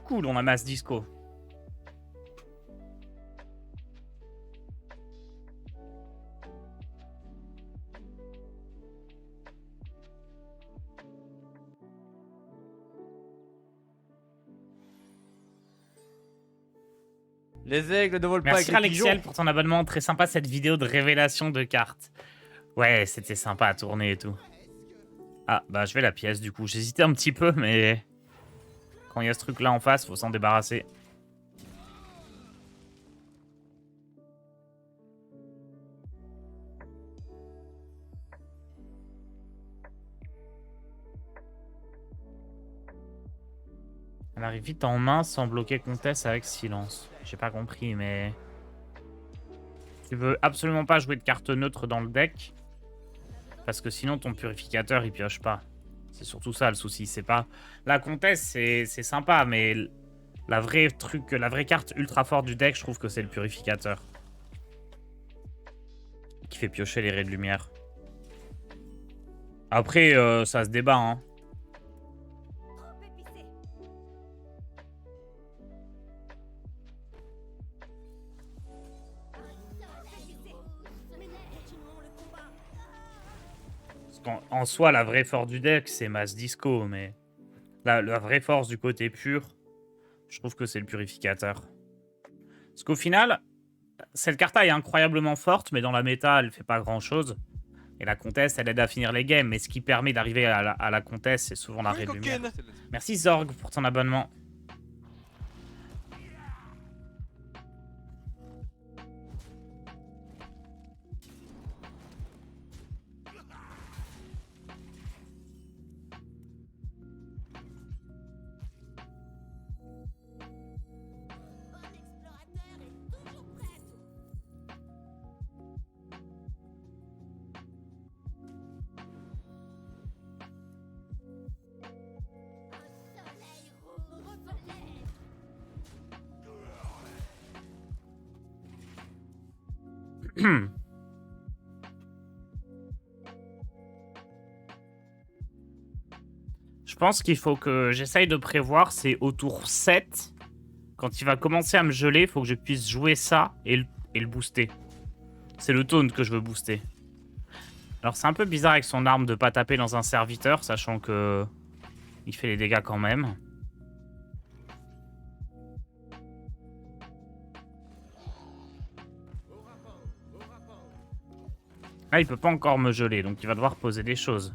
Cool, on amasse disco. Les aigles ne volent pas Merci avec les Alexiel pigeons. pour ton abonnement. Très sympa cette vidéo de révélation de cartes. Ouais, c'était sympa à tourner et tout. Ah, bah je vais la pièce du coup. J'hésitais un petit peu, mais... Quand il y a ce truc là en face, faut s'en débarrasser. Elle arrive vite en main sans bloquer Comtesse avec silence. J'ai pas compris, mais... Tu veux absolument pas jouer de carte neutre dans le deck. Parce que sinon ton purificateur il pioche pas. C'est surtout ça le souci. C'est pas... La Comtesse c'est sympa, mais... La vraie carte ultra forte du deck, je trouve que c'est le purificateur. Qui fait piocher les raies de lumière. Après, ça se débat, hein. En soi, la vraie force du deck, c'est Mass Disco, mais... La vraie force du côté pur, je trouve que c'est le purificateur. Parce qu'au final, cette carte-là est incroyablement forte, mais dans la méta, elle fait pas grand-chose. Et la comtesse, elle aide à finir les games, mais ce qui permet d'arriver à la comtesse, c'est souvent la raie de lumière. Merci Zorg pour ton abonnement. Je pense qu'il faut que j'essaye de prévoir, c'est au tour 7. Quand il va commencer à me geler, il faut que je puisse jouer ça et le booster. C'est le taunt que je veux booster. Alors c'est un peu bizarre avec son arme de pas taper dans un serviteur, sachant que il fait les dégâts quand même. Là, il peut pas encore me geler, donc il va devoir poser des choses.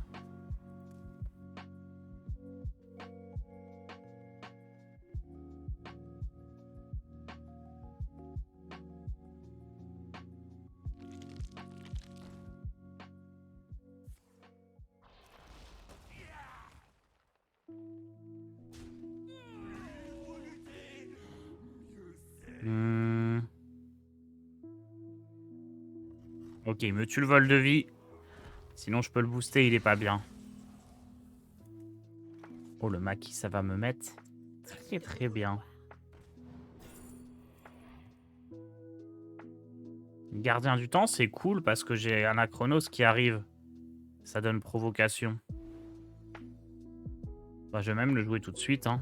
Ok, il me tue le vol de vie. Sinon, je peux le booster, il est pas bien. Oh, le maquis, ça va me mettre très très bien. Gardien du temps, c'est cool parce que j'ai Anachronos qui arrive. Ça donne provocation. Bah, je vais même le jouer tout de suite, hein.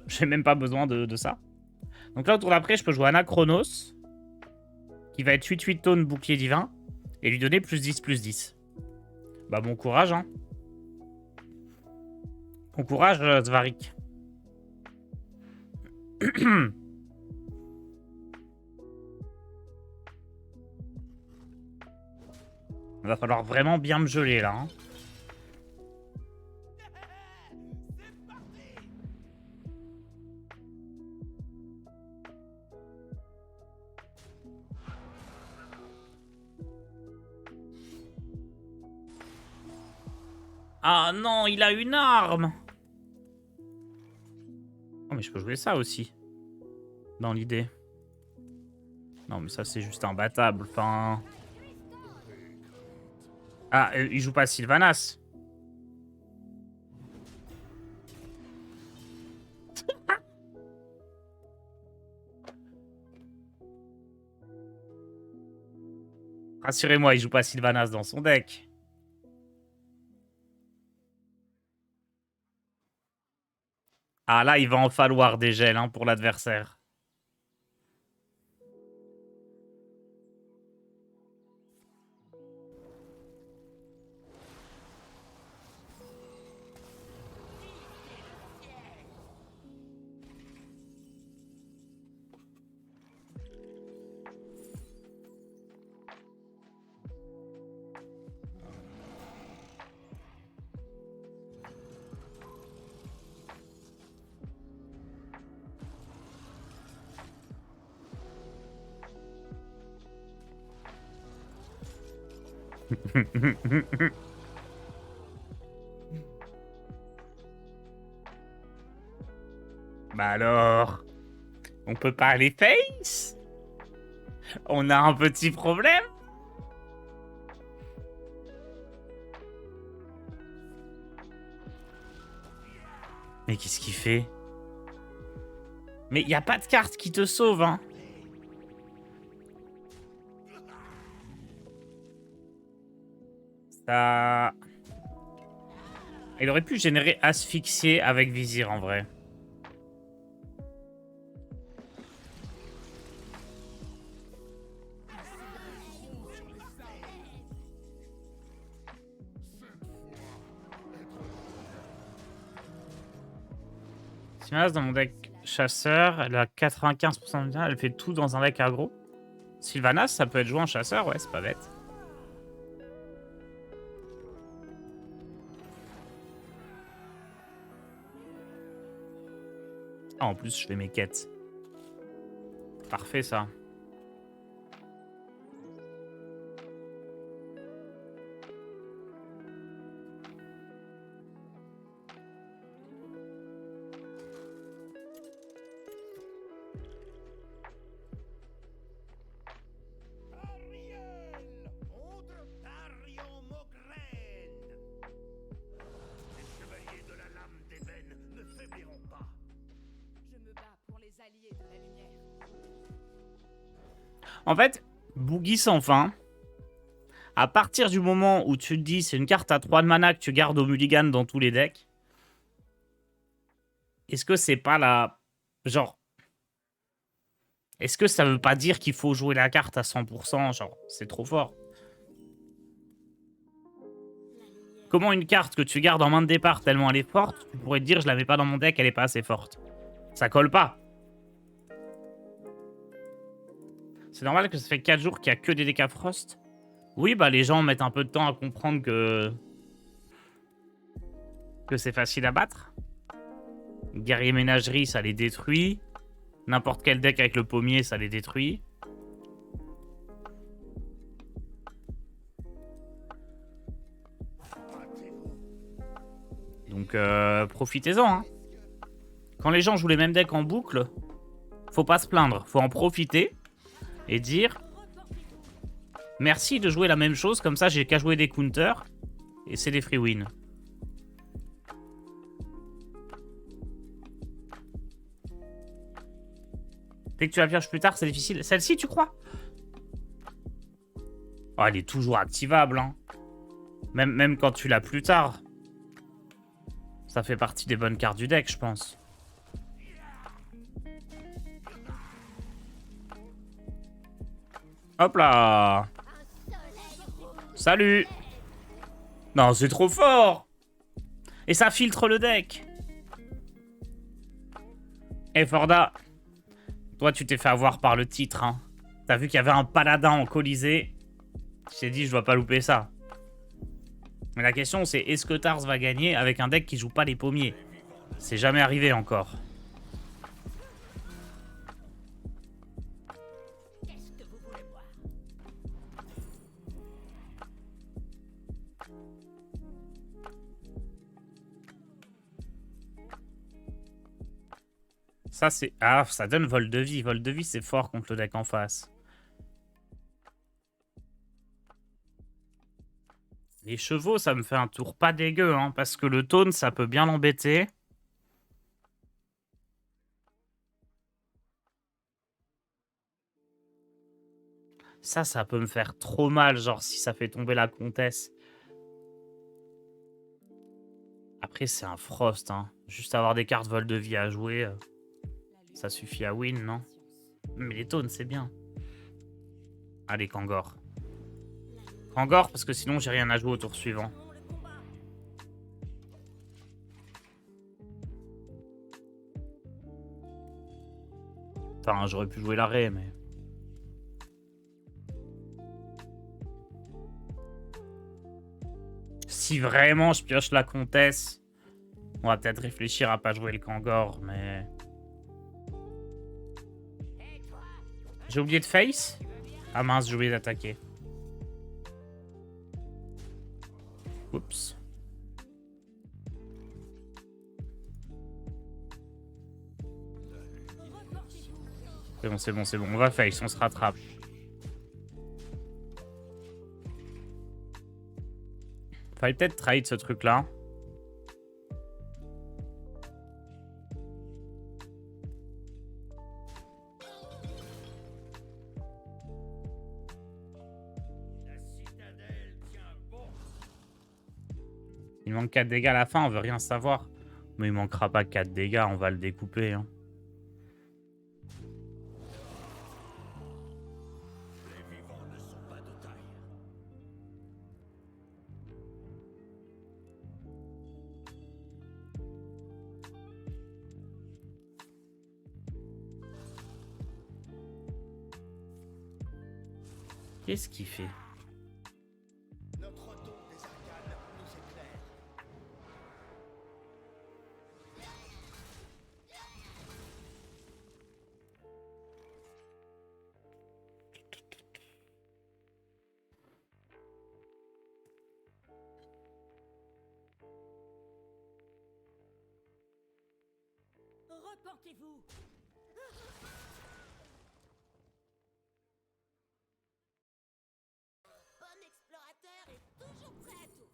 J'ai même pas besoin de ça. Donc là, au tour d'après, je peux jouer Anachronos. Qui va être 8-8 tonnes bouclier divin. Et lui donner plus 10. Bah, bon courage, hein. Bon courage, Svarik. Il va falloir vraiment bien me geler, là, hein. Ah non, il a une arme. Oh, mais je peux jouer ça aussi. Dans l'idée. Non, mais ça, c'est juste imbattable. Enfin... Ah, il joue pas Sylvanas. Rassurez-moi, il joue pas Sylvanas dans son deck. Ah là, il va en falloir des gels hein, pour l'adversaire. Bah alors, on peut pas aller face? On a un petit problème? Mais qu'est-ce qu'il fait? Mais y a pas de carte qui te sauve, hein. Ça... Il aurait pu générer asphyxier avec vizir en vrai. Sylvanas dans mon deck chasseur, elle a 95% de bien, elle fait tout dans un deck aggro. Sylvanas, ça peut être joué en chasseur, ouais, c'est pas bête. Ah, en plus, je fais mes quêtes. Parfait, ça. En fait, Boogie sans fin, à partir du moment où tu te dis c'est une carte à 3 de mana que tu gardes au mulligan dans tous les decks, est-ce que c'est pas la... Genre... Est-ce que ça veut pas dire qu'il faut jouer la carte à 100%? Genre, c'est trop fort. Comment une carte que tu gardes en main de départ tellement elle est forte, tu pourrais te dire je la mets pas dans mon deck, elle est pas assez forte. Ça colle pas. C'est normal que ça fait 4 jours qu'il y a que des decks à Frost. Oui, bah les gens mettent un peu de temps à comprendre que c'est facile à battre. Guerrier ménagerie, ça les détruit. N'importe quel deck avec le pommier, ça les détruit. Donc, profitez-en. Hein. Quand les gens jouent les mêmes decks en boucle, faut pas se plaindre. Faut en profiter et dire merci de jouer la même chose. Comme ça, j'ai qu'à jouer des counters et c'est des free wins. Dès que tu la pioches plus tard, c'est difficile. Celle-ci, tu crois? Oh, elle est toujours activable. Hein. Même quand tu l'as plus tard. Ça fait partie des bonnes cartes du deck, je pense. Hop là. Salut. Non, c'est trop fort. Et ça filtre le deck. Eh, Forda. Toi, tu t'es fait avoir par le titre. Hein. T'as vu qu'il y avait un paladin en Colisée. Je t'ai dit, je dois pas louper ça. Mais la question, c'est est-ce que Tars va gagner avec un deck qui joue pas les pommiers? C'est jamais arrivé encore. Ça, c'est... Ah, ça donne vol de vie. Vol de vie, c'est fort contre le deck en face. Les chevaux, ça me fait un tour pas dégueu, hein, parce que le taunt, ça peut bien l'embêter. Ça peut me faire trop mal, genre si ça fait tomber la comtesse. Après, c'est un Frost, hein. Juste avoir des cartes vol de vie à jouer, ça suffit à win, non? Mais les Taunes, c'est bien. Allez, Kangor. Kangor, parce que sinon, j'ai rien à jouer au tour suivant. Enfin, j'aurais pu jouer l'arrêt, mais... Si vraiment je pioche la comtesse, on va peut-être réfléchir à pas jouer le Kangor, mais... J'ai oublié de face? Ah mince, j'ai oublié d'attaquer. Oups. C'est bon, c'est bon, c'est bon. On va face, on se rattrape. Fallait peut-être trade ce truc-là. Il manque 4 dégâts à la fin, on veut rien savoir. Mais il manquera pas 4 dégâts, on va le découper. Hein. Qu'est-ce qu'il fait? Notre don des arcanes nous éclaire. Reportez-vous. Bon explorateur est toujours prêt à tout.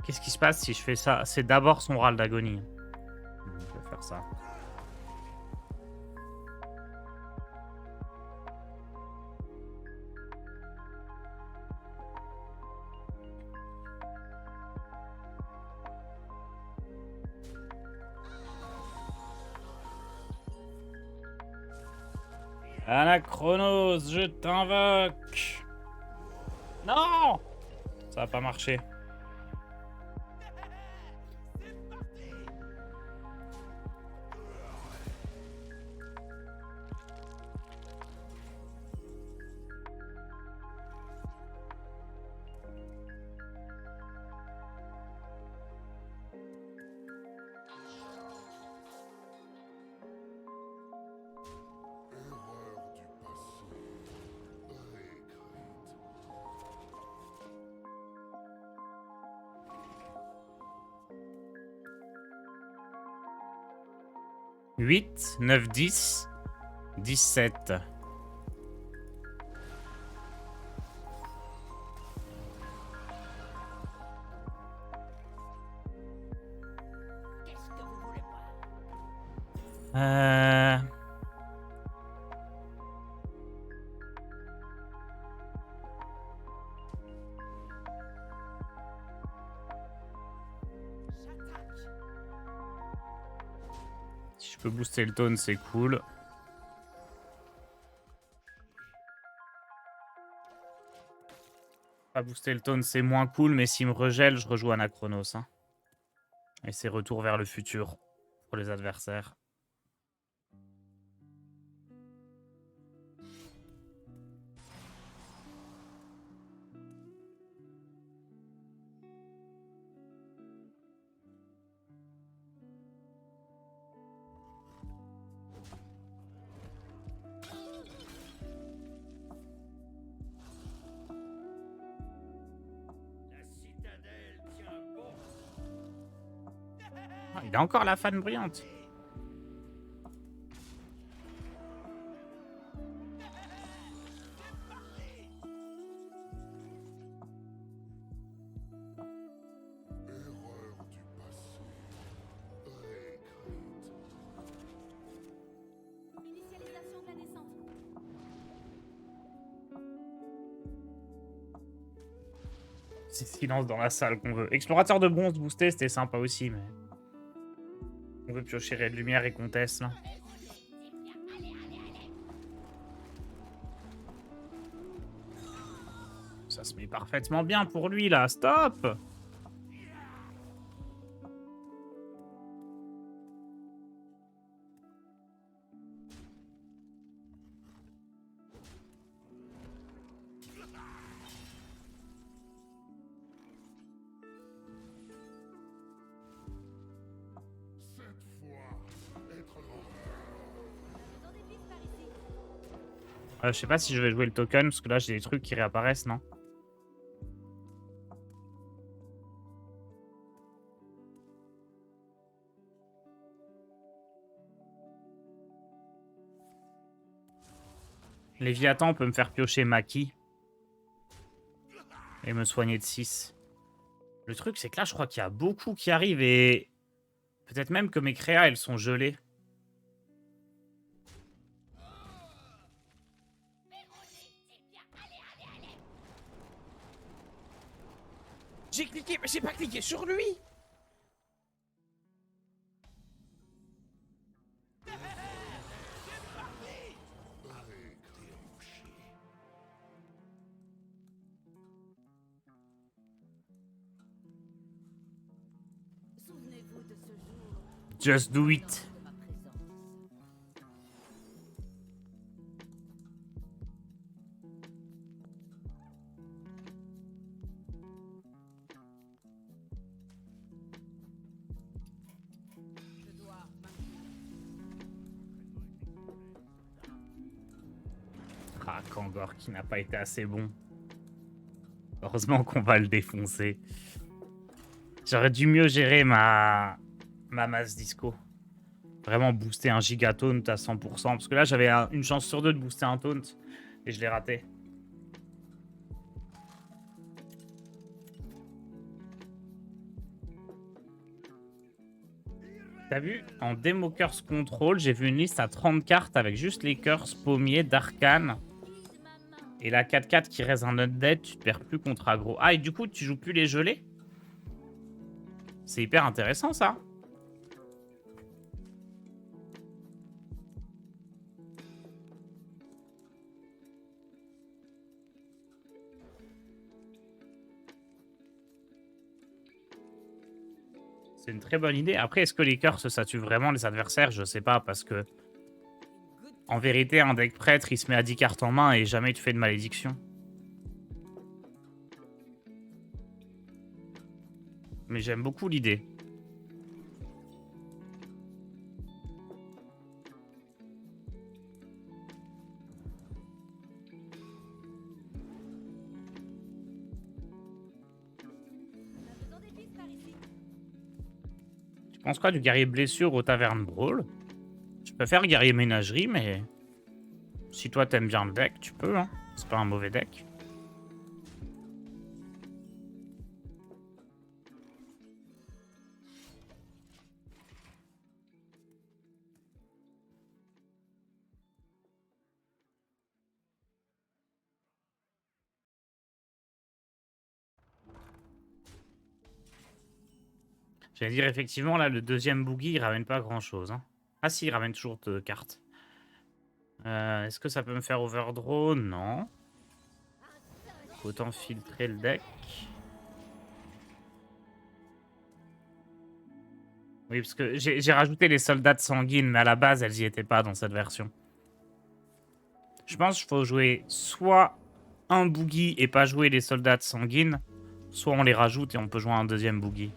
Qu'est-ce qui se passe si je fais ça? C'est d'abord son râle d'agonie. Je vais faire ça. Anachronos, je t'invoque. Non! Ça va pas marcher. « 8, 9, 10, 17. » Qu'est-ce que vous voulez voir? Si je peux booster le taunt, c'est cool. Pas booster le taunt, c'est moins cool, mais s'il me regèle, je rejoue Anachronos. Hein. Et c'est retour vers le futur pour les adversaires. Il a encore la fan bruyante. Initialisation de la descente. C'est silence dans la salle qu'on veut. Explorateur de bronze boosté, c'était sympa aussi, mais... On veut piocher Ray de lumière et comtesse, là. Ça se met parfaitement bien pour lui, là. Stop! Faisons des pistes par ici. Je sais pas si je vais jouer le token, parce que là, j'ai des trucs qui réapparaissent, non? Léviathan peut me faire piocher Maki. Et me soigner de 6. Le truc, c'est que là, je crois qu'il y a beaucoup qui arrivent et... Peut-être même que mes créas, elles sont gelées. J'ai cliqué, mais j'ai pas cliqué sur lui. Souvenez-vous de ce jour. Just do it. De ma présence. Je dois Ah, Kangor qui n'a pas été assez bon. Heureusement qu'on va le défoncer. J'aurais dû mieux gérer ma masse disco. Vraiment booster un gigataunt à 100%. Parce que là, j'avais une chance sur deux de booster un taunt. Et je l'ai raté. T'as vu, en démo Curse Control, j'ai vu une liste à 30 cartes avec juste les Curse, Pommier, d'Arcane. guide ma main. Et la 4-4 qui reste un undead, tu te perds plus contre aggro. Ah, et du coup, tu joues plus les gelés? C'est hyper intéressant, ça. C'est une très bonne idée. Après, est-ce que les curses, ça tue vraiment les adversaires? Je sais pas, parce que... En vérité, un deck prêtre, il se met à 10 cartes en main et jamais tu fais de malédiction. Mais j'aime beaucoup l'idée. Faisons des pistes par ici. Tu penses quoi du guerrier blessure au taverne brawl? Je préfère guerrier ménagerie, mais... Si toi t'aimes bien le deck, tu peux, hein. C'est pas un mauvais deck. J'allais dire, effectivement, là, le deuxième boogie, il ramène pas grand-chose. Hein. Ah si, il ramène toujours 2 cartes. Est-ce que ça peut me faire overdraw? Non. Autant filtrer le deck. Oui, parce que j'ai rajouté les soldats de sanguine, mais à la base, elles y étaient pas dans cette version. Je pense qu'il faut jouer soit un boogie et pas jouer les soldats de sanguine, soit on les rajoute et on peut jouer un deuxième boogie.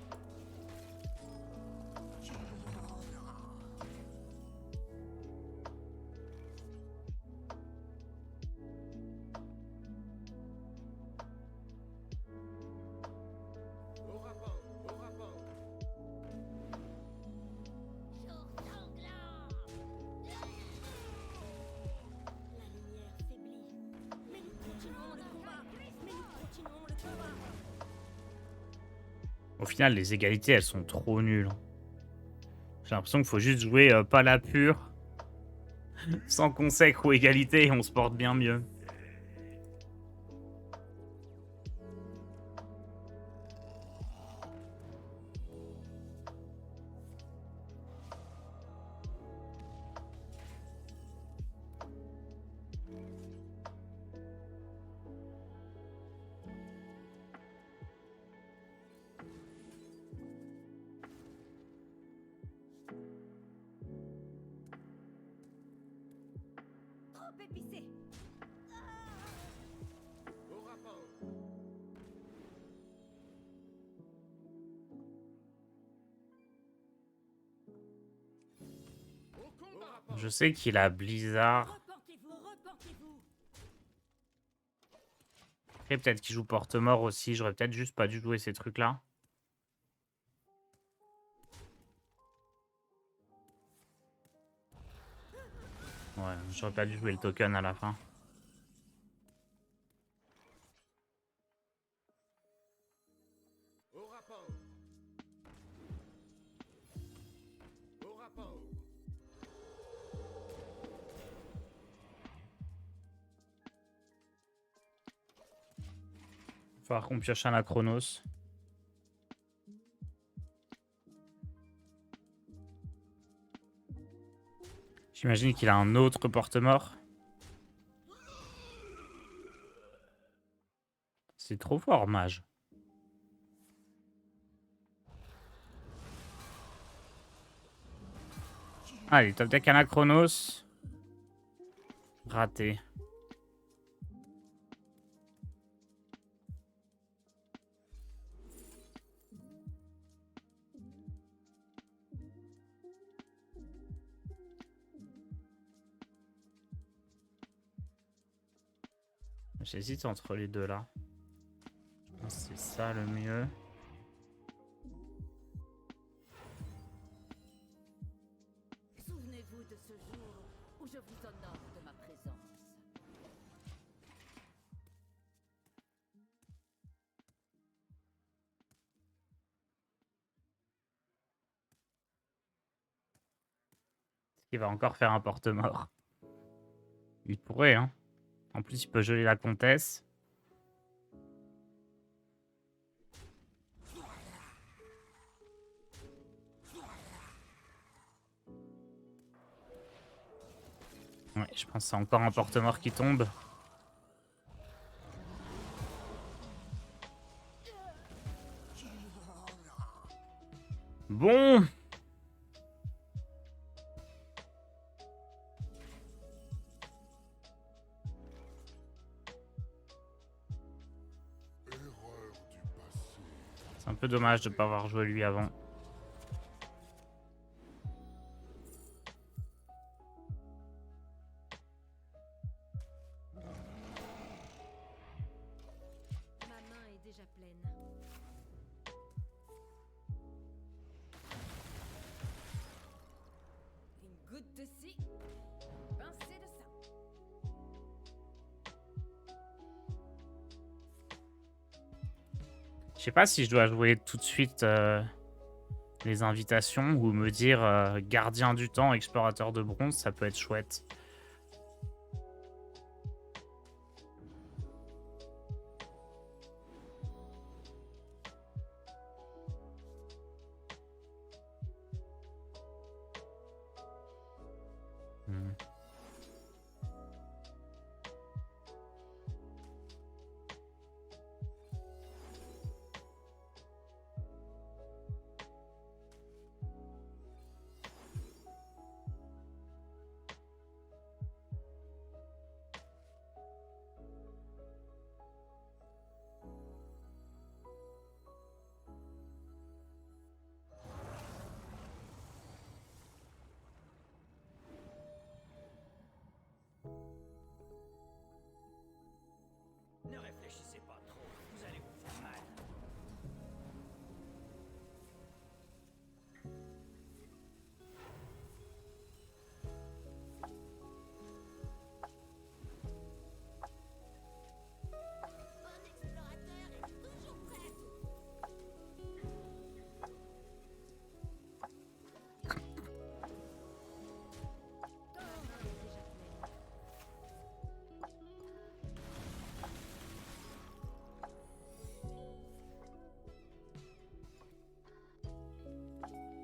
Au final, les égalités, elles sont trop nulles. J'ai l'impression qu'il faut juste jouer pas la pure, sans consécre ou égalité, et on se porte bien mieux. Trop épicé. Au rapport. Au combat. Je sais qu'il a Blizzard. Repentez-vous, repentez-vous. Après, peut-être qu'il joue porte-mort aussi. J'aurais peut-être juste pas dû jouer ces trucs-là. Ouais, j'aurais pas dû jouer le token à la fin. Au rapport. Au rapport. Il va falloir qu'on pioche un Chronos. J'imagine qu'il a un autre porte-mort. C'est trop fort, mage. Allez, top deck Anachronos. Raté. J'hésite entre les deux là. Je pense que c'est ça le mieux. Souvenez-vous de ce jour où je vous honore de ma présence. Il va encore faire un porte-mort. Il pourrait, hein. En plus, il peut geler la comtesse. Ouais, je pense que c'est encore un porte-mort qui tombe. Bon. C'est un peu dommage de ne pas avoir joué lui avant. Ma main est déjà pleine. Une goutte de ci, une pincée de ça. Je sais pas si je dois jouer tout de suite les invitations ou me dire gardien du temps, explorateur de bronze, ça peut être chouette. Hmm.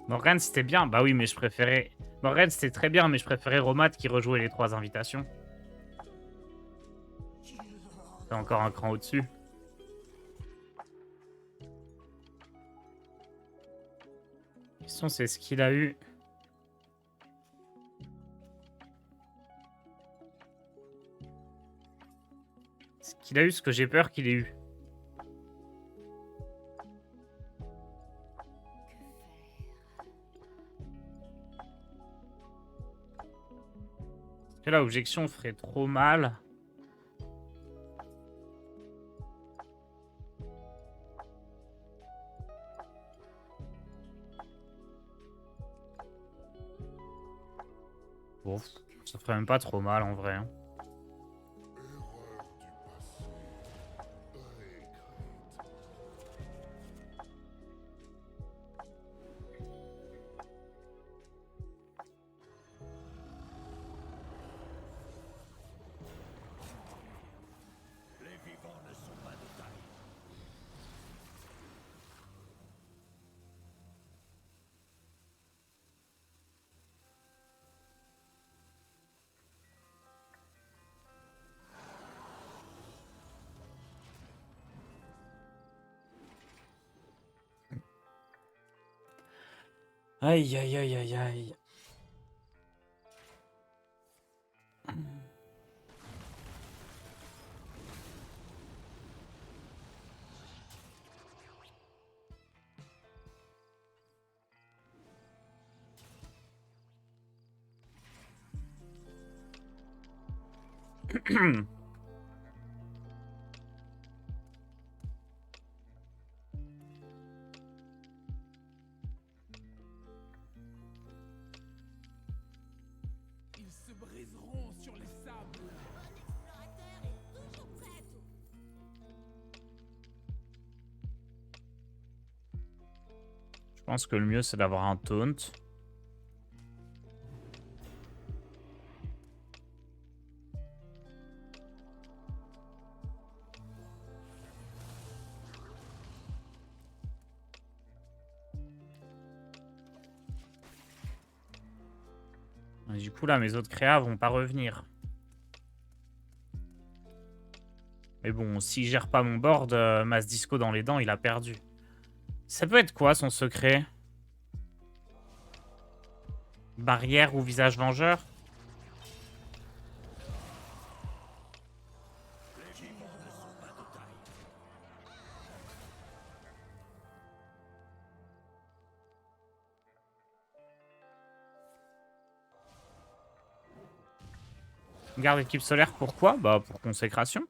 Morgane, c'était bien. Bah oui, mais je préférais... Morgane, c'était très bien, mais je préférais Romat qui rejouait les 3 invitations. C'est encore un cran au-dessus. La question, c'est ce qu'il a eu. Ce qu'il a eu, ce que j'ai peur qu'il ait eu. Que la objection ferait trop mal. Bon, ça ferait même pas trop mal en vrai. Hein. Les vivants ne sont pas de taille. Aïe, aïe, aïe, aïe, aïe. Ils se briseront sur les sables. L'explorateur est toujours prêt à tout. Je pense que le mieux, c'est d'avoir un taunt. Et du coup, là, mes autres créas vont pas revenir. Mais bon, s'il gère pas mon board, Mass Disco dans les dents, il a perdu. Ça peut être quoi, son secret? Barrière ou visage vengeur? Garde équipe solaire, pourquoi? Bah, pour consécration.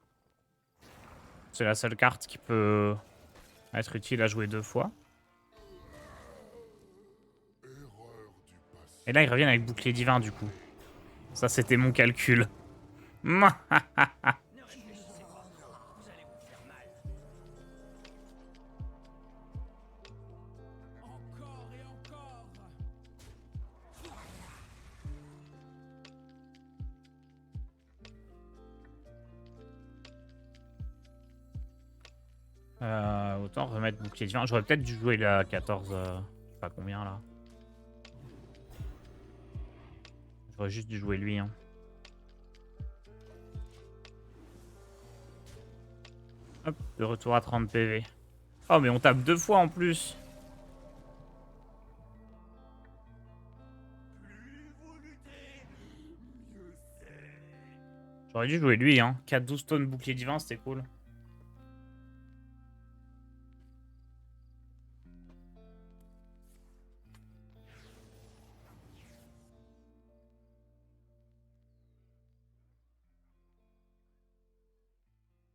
C'est la seule carte qui peut être utile à jouer 2 fois. Et là, ils reviennent avec bouclier divin, du coup. Ça, c'était mon calcul. Encore et encore. Autant remettre bouclier divin. J'aurais peut-être dû jouer la 14... je sais pas combien, là. J'aurais juste dû jouer lui, hein. Hop, de retour à 30 PV. Oh, mais on tape 2 fois en plus. J'aurais dû jouer lui, hein. 4-12 tonnes bouclier divin, c'était cool.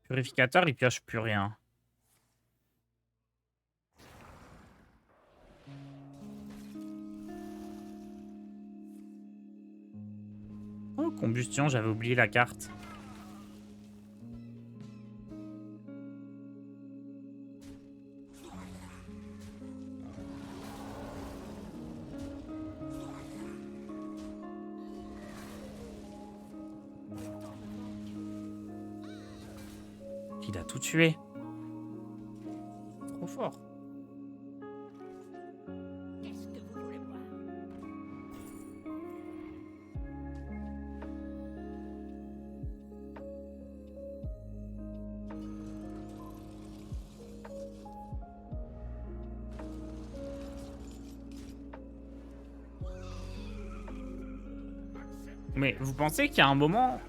Purificateur, il pioche plus rien. Oh, combustion, j'avais oublié la carte. Il a tout tué. Trop fort. Qu'est-ce que vous voulez Mais vous pensez qu'il y a un moment...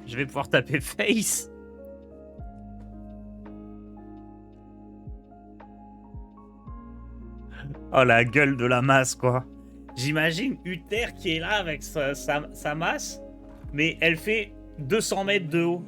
Je vais pouvoir taper face? Oh la gueule de la masse quoi. J'imagine Uther qui est là avec sa masse, mais elle fait 200 mètres de haut.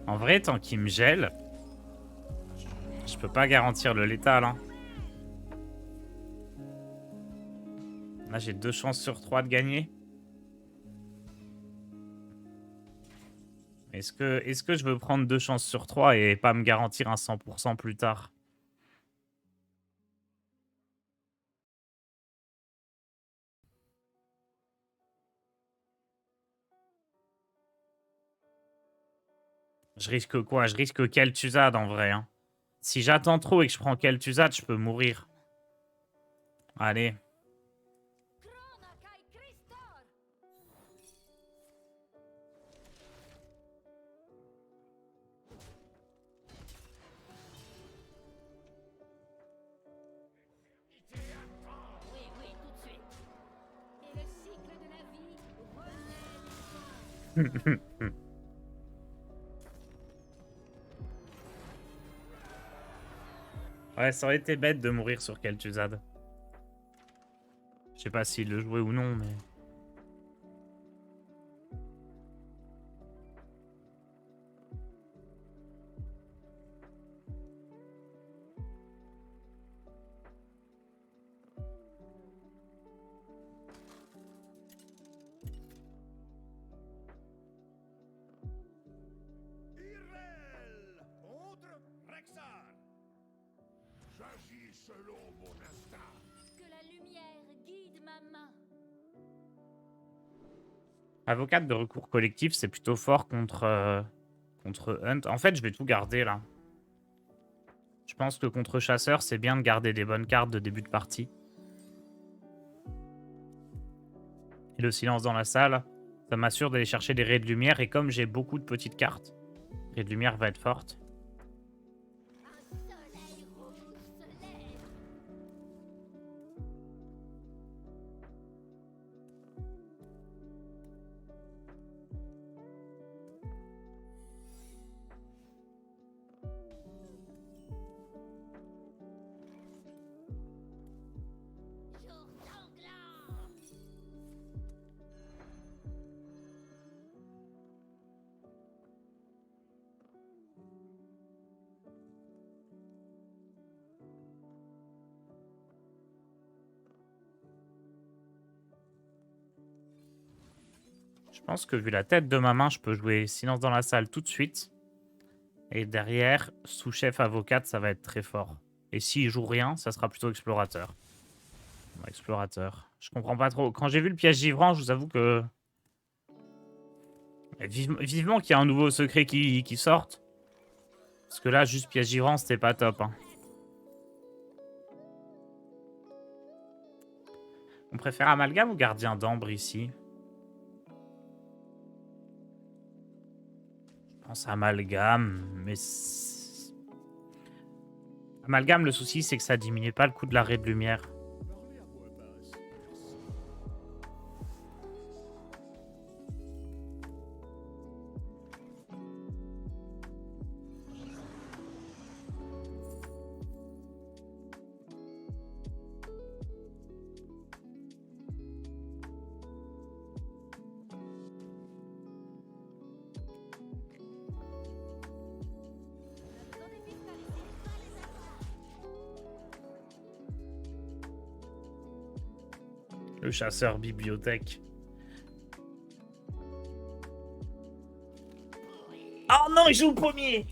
En vrai, tant qu'il me gèle, je peux pas garantir le létal. Hein. Là, j'ai 2 chances sur 3 de gagner. Est-ce que je veux prendre 2 chances sur 3 et pas me garantir un 100% plus tard? Je risque quoi? Je risque Kel'Thuzad en vrai. Hein. Si j'attends trop et que je prends Kel'Thuzad, je peux mourir. Allez. Crona kai Christor. Oui, oui, tout de suite. Et le cycle de la vie relaie. Ouais, ça aurait été bête de mourir sur Kel'Thuzad. Je sais pas s'il le jouait ou non, mais... Irel contre Rexar. J'agis selon mon instinct. Que la lumière guide ma main. Avocate de recours collectif, c'est plutôt fort contre Hunt. En fait, je vais tout garder, là. Je pense que contre Chasseur, c'est bien de garder des bonnes cartes de début de partie. Et le silence dans la salle, ça m'assure d'aller chercher des raies de lumière. Et comme j'ai beaucoup de petites cartes, raie de lumière va être forte. Un soleil rouge se lève. Jour sanglant. Je pense que vu la tête de ma main, je peux jouer silence dans la salle tout de suite. Et derrière, sous-chef avocate, ça va être très fort. Et s'il joue rien, ça sera plutôt explorateur. Bon, explorateur. Je comprends pas trop. Quand j'ai vu le piège givrant, je vous avoue que... Vivement qu'il y a un nouveau secret qui sorte. Parce que là, juste piège givrant, c'était pas top. Hein. On préfère amalgame ou gardien d'ambre ici? Je pense amalgame, mais... Amalgame, le souci, c'est que ça diminue pas le coût de l'arrêt de lumière. Parlez à voix basse. Merci. On a besoin des pistes par ici. Pas les avoir. Le chasseur bibliothèque. Oh non, il joue le pommier.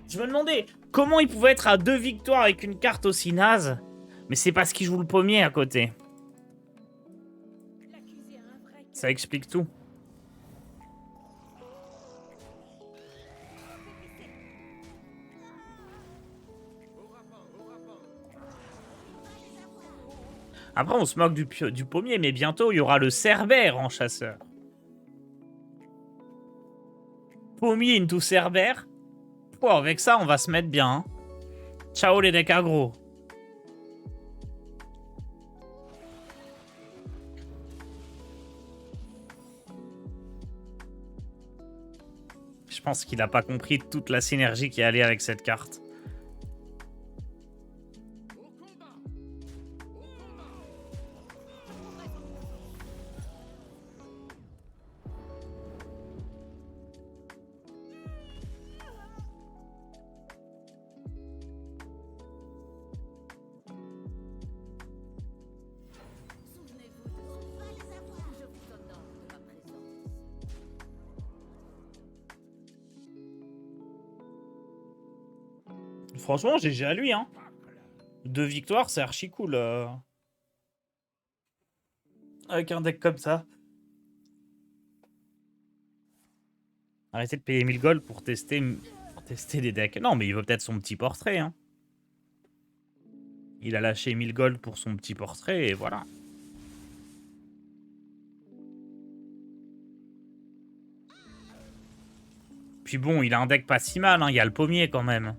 Je me demandais comment il pouvait être à 2 victoires avec une carte aussi naze. Mais c'est parce qu'il joue le pommier à côté. Ça explique tout. Après, on se moque du pommier, mais bientôt, il y aura le Cerbère en chasseur. Pommier into Cerbère. Oh, avec ça, on va se mettre bien. Hein. Ciao les decks aggro. Je pense qu'il n'a pas compris toute la synergie qui allait avec cette carte. Franchement, GG à lui, hein. 2 victoires, c'est archi cool. Avec un deck comme ça. Arrêtez de payer 1000 gold pour tester des decks. Non, mais il veut peut-être son petit portrait, hein. Il a lâché 1000 gold pour son petit portrait, et voilà. Puis bon, il a un deck pas si mal, hein. Il y a le pommier quand même.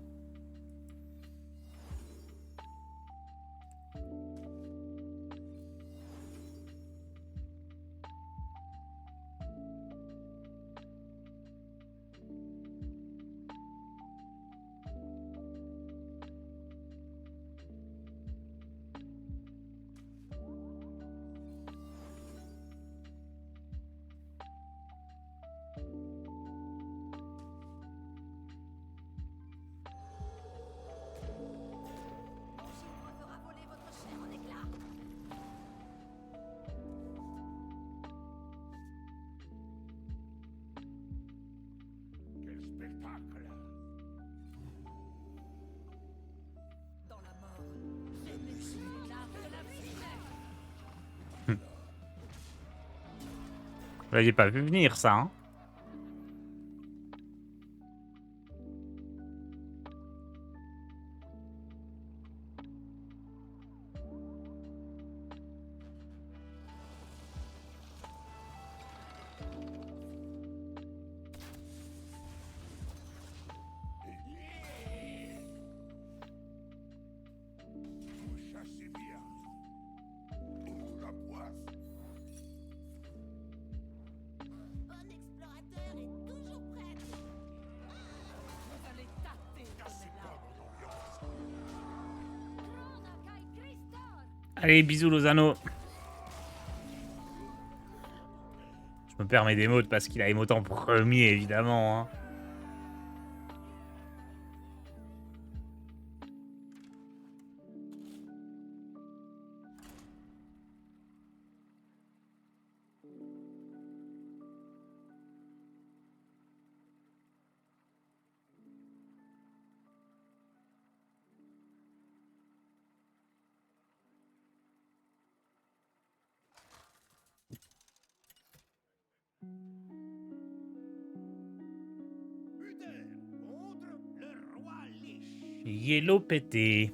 Vous l'aviez pas vu venir, ça, hein. Allez, bisous Lozano. Je me permets d'émote parce qu'il a émote en premier, évidemment. Hein. Yellow pété.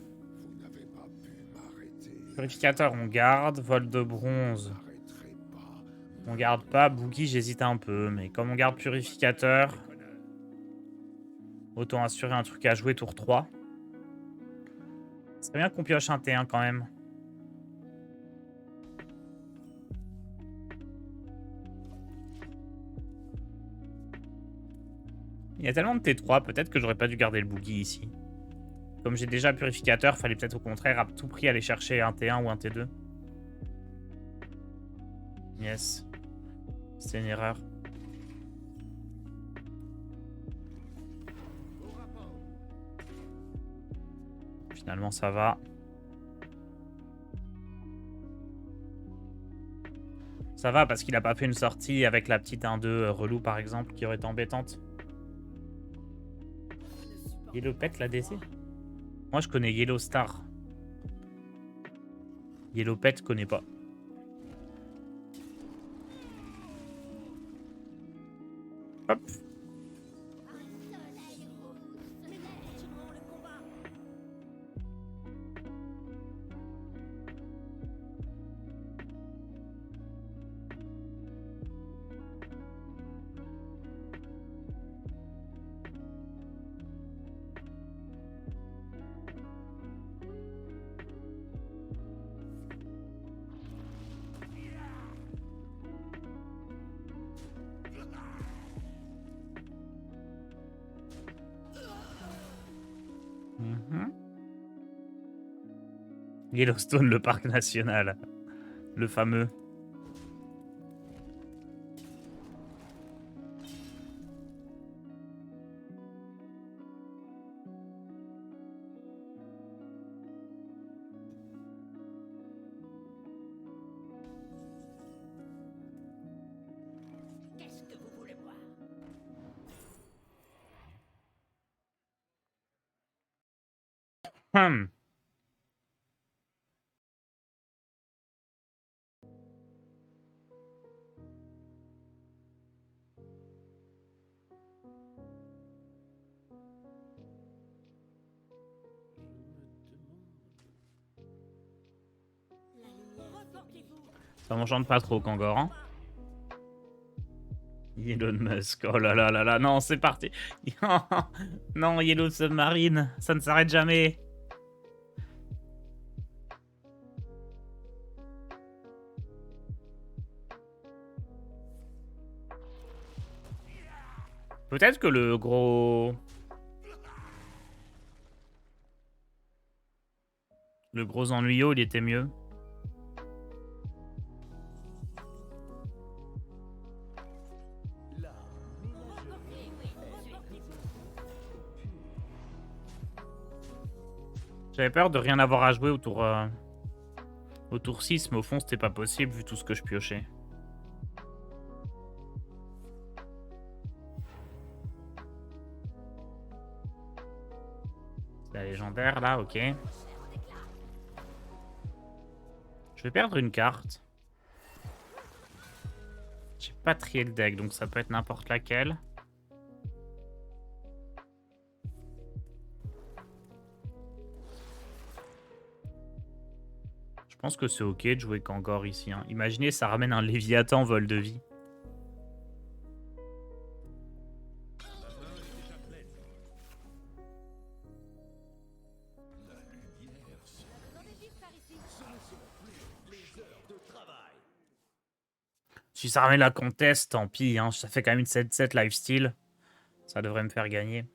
Purificateur, on garde. Vol de bronze. On garde pas. Boogie, j'hésite un peu. Mais comme on garde purificateur, autant assurer un truc à jouer tour 3. C'est bien qu'on pioche un T1 quand même. Il y a tellement de T3, peut-être que j'aurais pas dû garder le Boogie ici. Comme j'ai déjà purificateur, fallait peut-être au contraire à tout prix aller chercher un T1 ou un T2. Yes. C'est une erreur. Finalement, ça va. Ça va parce qu'il a pas fait une sortie avec la petite 1-2 relou par exemple qui aurait été embêtante. Yellow Pet, la DC? Moi, je connais Yellow Star. Yellow Pet, connais pas. Hop. Yellowstone, le parc national. Le fameux. Qu'est-ce que vous voulez voir? Hum. Ça m'enchante pas trop, Kangor. Hein. Elon Musk, oh là là là là, non, c'est parti. Non, Yellow Submarine, ça ne s'arrête jamais. Peut-être que le gros... Le gros ennuyeux, il était mieux. J'avais peur de rien avoir à jouer au tour 6, mais au fond, c'était pas possible vu tout ce que je piochais. C'est la légendaire, là, ok. Je vais perdre une carte. J'ai pas trié le deck, donc ça peut être n'importe laquelle. Je pense que c'est ok de jouer Kangor ici. Hein. Imaginez, ça ramène un Léviathan vol de vie. Si ça ramène la contest, tant pis. Hein. Ça fait quand même une 7-7 lifestyle. Ça devrait me faire gagner.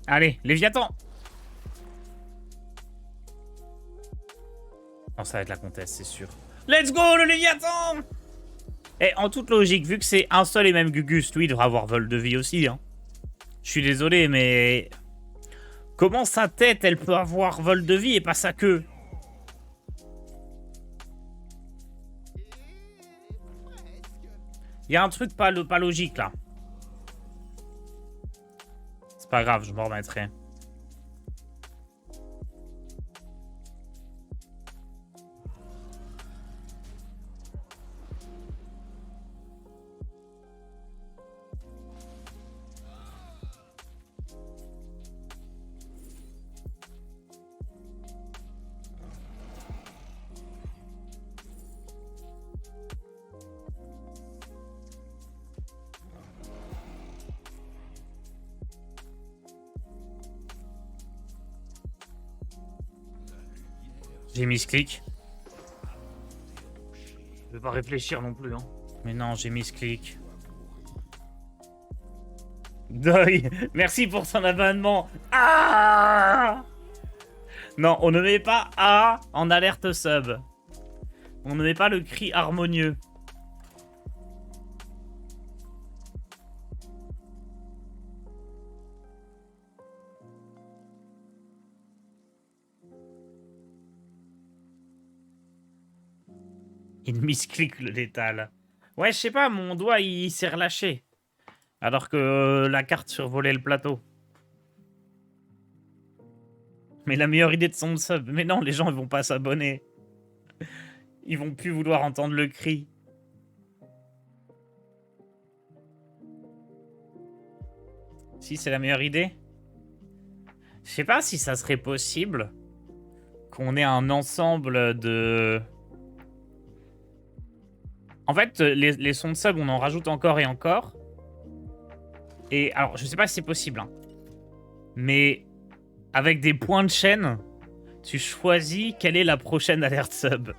Allez, Léviathan! Non, ça va être la contest, c'est sûr. Let's go, le Léviathan! Et en toute logique, vu que c'est un seul et même Gugus, lui, il devrait avoir vol de vie aussi. Hein. Je suis désolé, mais... Comment sa tête, elle peut avoir vol de vie et pas sa queue? Il y a un truc pas logique, là. C'est pas grave, je m'en remettrai. J'ai mis ce clic. Je vais pas réfléchir non plus. Hein. Mais non, j'ai mis ce clic. Deuil, merci pour son abonnement. Ah! Non, on ne met pas A en alerte sub. On ne met pas le cri harmonieux. Il misclique le létal. Ouais, je sais pas, mon doigt, il s'est relâché. Alors que la carte survolait le plateau. Mais la meilleure idée de son sub. Mais non, les gens, ils vont pas s'abonner. Ils vont plus vouloir entendre le cri. Si, c'est la meilleure idée. Je sais pas si ça serait possible qu'on ait un ensemble de... En fait, les sons de sub, on en rajoute encore et encore. Et alors, je sais pas si c'est possible, hein. Mais avec des points de chaîne, tu choisis quelle est la prochaine alerte sub.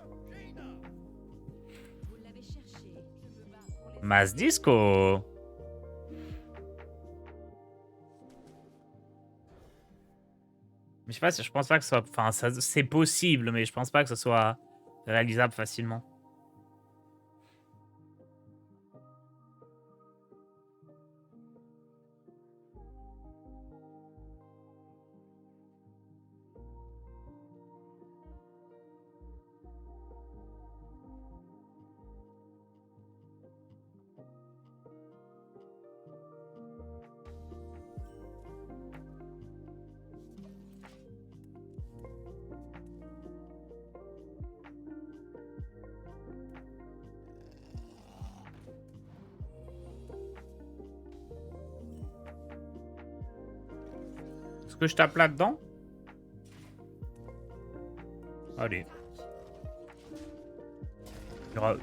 Vous l'avez cherché. Je me bats pour les... Mass Disco. Mais je sais pas, je pense pas que ce soit... Enfin, c'est possible, mais je pense pas que ce soit réalisable facilement. Est-ce que je tape là-dedans? Allez.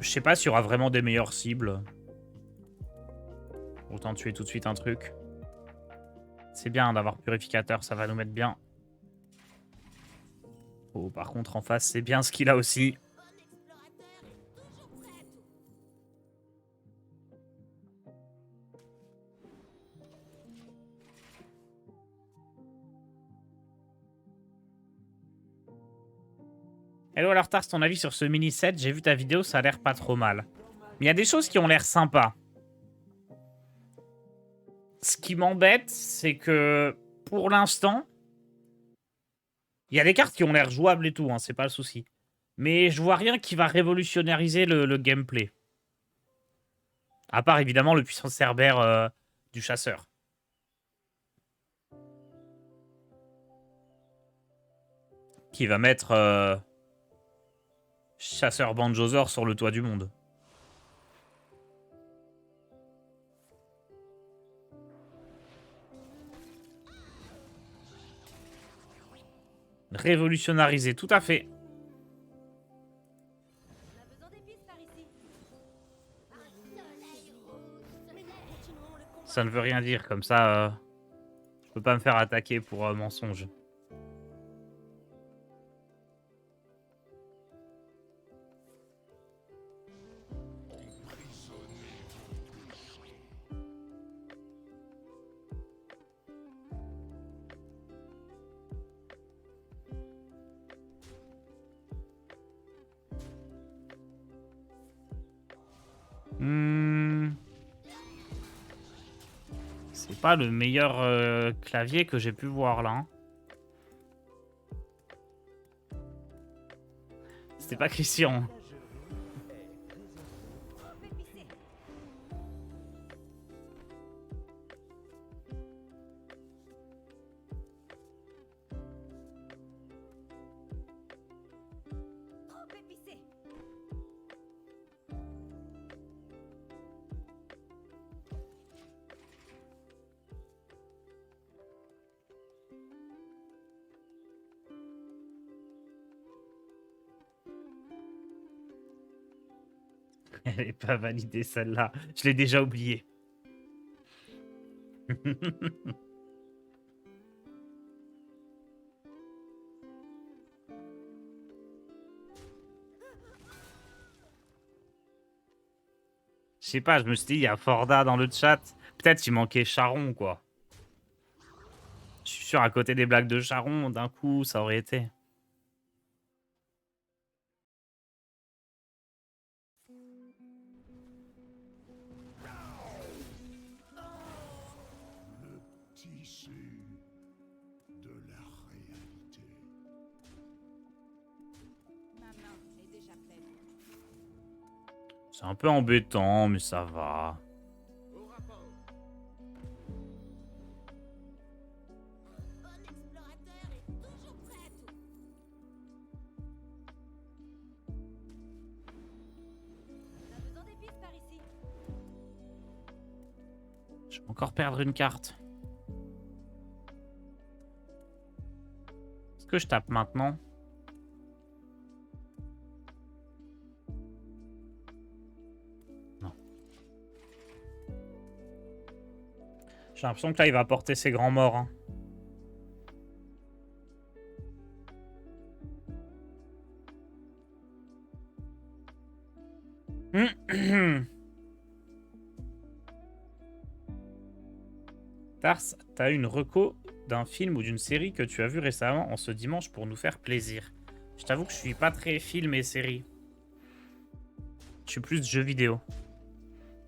Je sais pas s'il y aura vraiment des meilleures cibles. Autant tuer tout de suite un truc. C'est bien d'avoir purificateur, ça va nous mettre bien. Oh, par contre, en face, c'est bien ce qu'il a aussi. Bon explorateur est toujours prêt à tout. Hello, alors Tars, ton avis sur ce mini-set? J'ai vu ta vidéo, ça a l'air pas trop mal. Mais il y a des choses qui ont l'air sympas. Ce qui m'embête, c'est que pour l'instant, il y a des cartes qui ont l'air jouables et tout, hein, c'est pas le souci. Mais je vois rien qui va révolutionnariser le gameplay. À part évidemment le puissant cerbère du chasseur. Qui va mettre chasseur Banjozor sur le toit du monde. Révolutionnariser, tout à fait. On a besoin d'épices par ici. Un soleil rouge. Continuons le combat. Ça ne veut rien dire, comme ça, je peux pas me faire attaquer pour mensonge. C'est pas le meilleur clavier que j'ai pu voir là. Hein. C'était pas Christian. Trop épicé. Trop épicé. Elle est pas validée celle-là. Je l'ai déjà oubliée. Je sais pas, je me suis dit, il y a Forda dans le chat. Peut-être il manquait Charon, quoi. Je suis sûr, à côté des blagues de Charon, d'un coup, ça aurait été. Tissu de la réalité. Ma main est déjà pleine. C'est un peu embêtant, mais ça va. Au rapport. Un bon explorateur est toujours prêt à tout. On a besoin d'épices par ici. Je vais encore perdre une carte. Est-ce que je tape maintenant? Non. J'ai l'impression que là, il va porter ses grands morts. Hein. Tars, t'as une reco d'un film ou d'une série que tu as vu récemment en ce dimanche pour nous faire plaisir. Je t'avoue que je suis pas très film et série. Je suis plus jeux vidéo.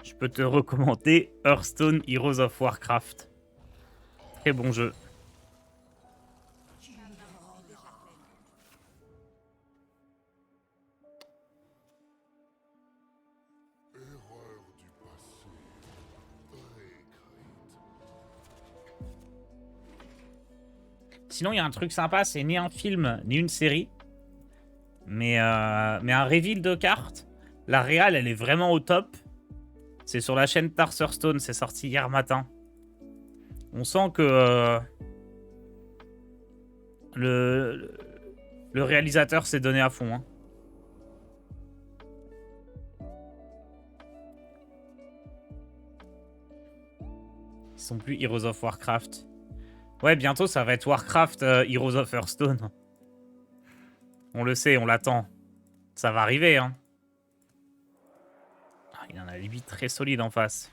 Je peux te recommander Hearthstone Heroes of Warcraft. Très bon jeu. Erreur du passé. Réécrite. Sinon, il y a un truc sympa, c'est ni un film, ni une série. Mais un reveal de cartes. La réal, elle est vraiment au top. C'est sur la chaîne Tars Hearthstone, c'est sorti hier matin. On sent que le réalisateur s'est donné à fond. Hein. Ils sont plus Heroes of Warcraft. Ouais, bientôt ça va être Warcraft Heroes of Hearthstone. On le sait, on l'attend. Ça va arriver, hein. Ah, il en a 8 très solide en face.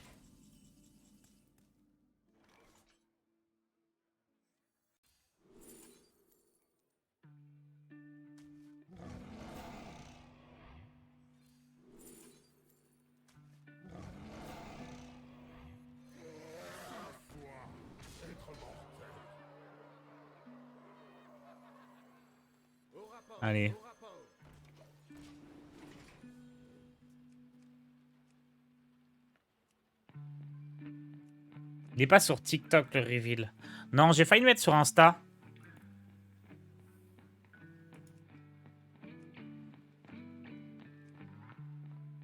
Au rapport. Allez. Au rapport. Il est pas sur TikTok le reveal. Non, j'ai failli le mettre sur Insta.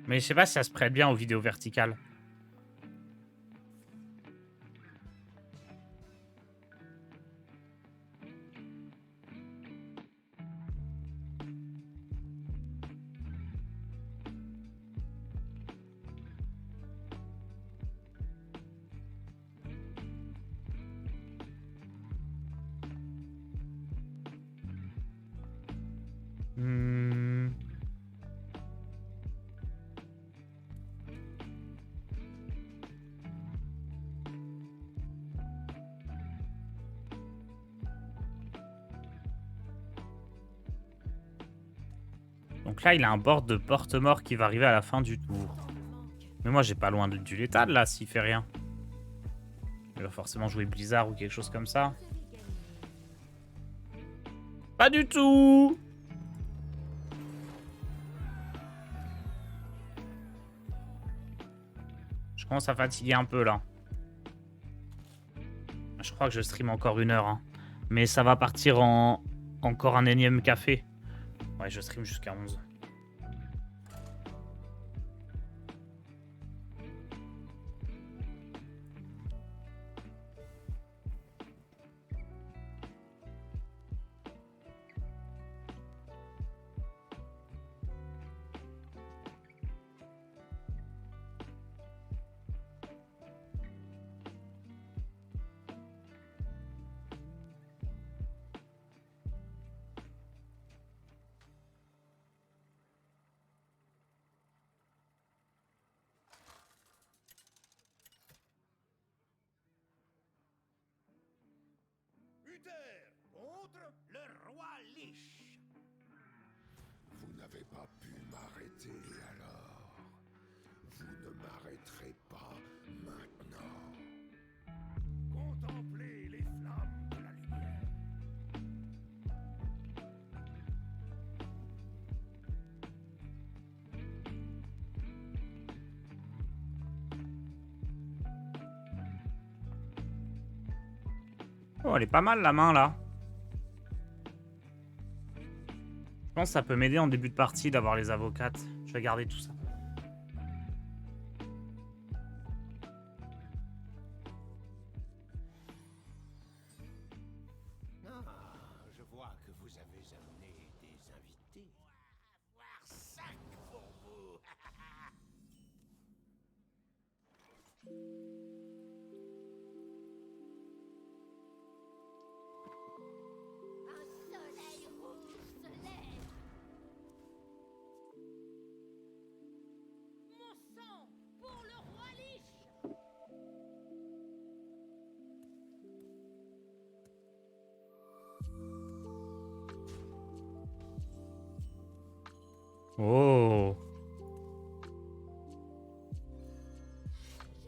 Mais je sais pas si ça se prête bien aux vidéos verticales. Hmm. Donc là, il a un board de porte-mort qui va arriver à la fin du tour. Mais moi, j'ai pas loin du létal, là, s'il fait rien. Il va forcément jouer Blizzard ou quelque chose comme ça. Pas du tout! Je commence à fatiguer un peu, là. Je crois que je stream encore 1 heure. Hein. Mais ça va partir en encore un énième café. Ouais, je stream jusqu'à 11. Uther contre le roi Lich. Vous n'avez pas pu m'arrêter alors. Vous ne m'arrêterez pas maintenant. Contemplez les flammes de la lumière. Oh, elle est pas mal la main là. Je pense que ça peut m'aider en début de partie d'avoir les avocates. Je vais garder tout ça. Ah, je vois que vous avez amené des invités. Avoir 5 pour vous. Un soleil rouge se lève. Mon sang pour le roi Lich. Oh.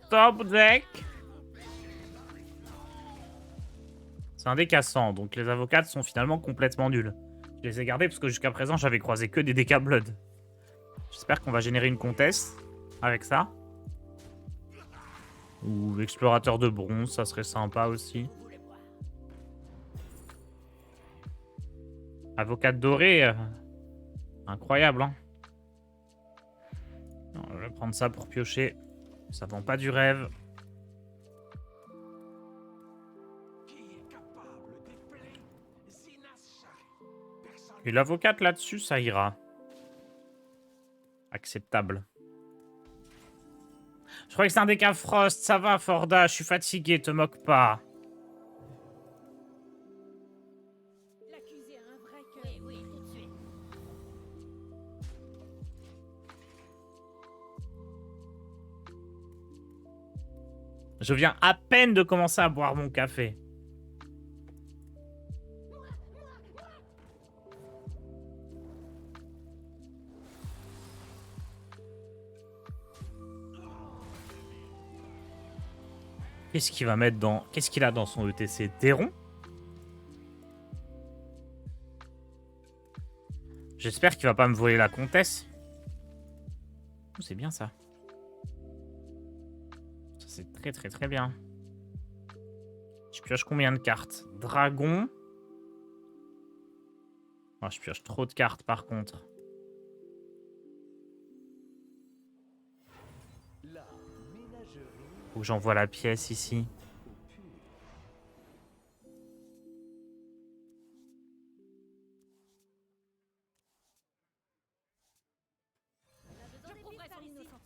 Top deck. C'est un deck à 100, donc les avocates sont finalement complètement nuls. Je les ai gardés parce que jusqu'à présent, j'avais croisé que des dégâts blood. J'espère qu'on va générer une comtesse avec ça. Ou explorateur de bronze, ça serait sympa aussi. Avocate dorée, incroyable, hein. Non, je vais prendre ça pour piocher. Ça vend pas du rêve. Qui est capable des plaies inachevées? Personne. Et l'avocate là-dessus, ça ira. Acceptable. Je crois que c'est un deck à Frost. Ça va, Forda, je suis fatigué, te moque pas. L'accusé a un vrai cœur. Oui, oui, tout de suite. Je viens à peine de commencer à boire mon café. Qu'est-ce qu'il va mettre dans... Qu'est-ce qu'il a dans son ETC? Théron? J'espère qu'il va pas me voler la comtesse. Oh, c'est bien ça. Ça, c'est très très très bien. Je pioche combien de cartes? Dragon. Oh, je pioche trop de cartes par contre. La ménagerie Faut que j'envoie la pièce ici. au pur. Je prouverai son innocence.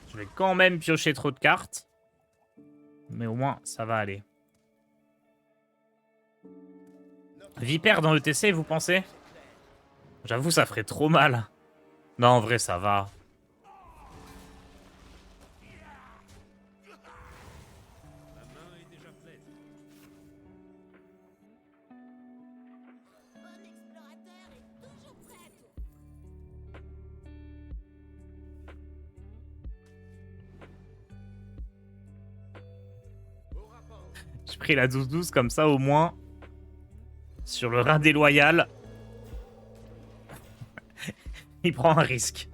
Je vais quand même piocher trop de cartes. Mais au moins, ça va aller. Vipère dans l'ETC, vous pensez? J'avoue, ça ferait trop mal. Non, en vrai, ça va. Ma main est déjà pleine. Bon explorateur est toujours prêt. Au rapport. J'ai pris la 12-12 comme ça, au moins. Sur le rat déloyal. Il prend un risque.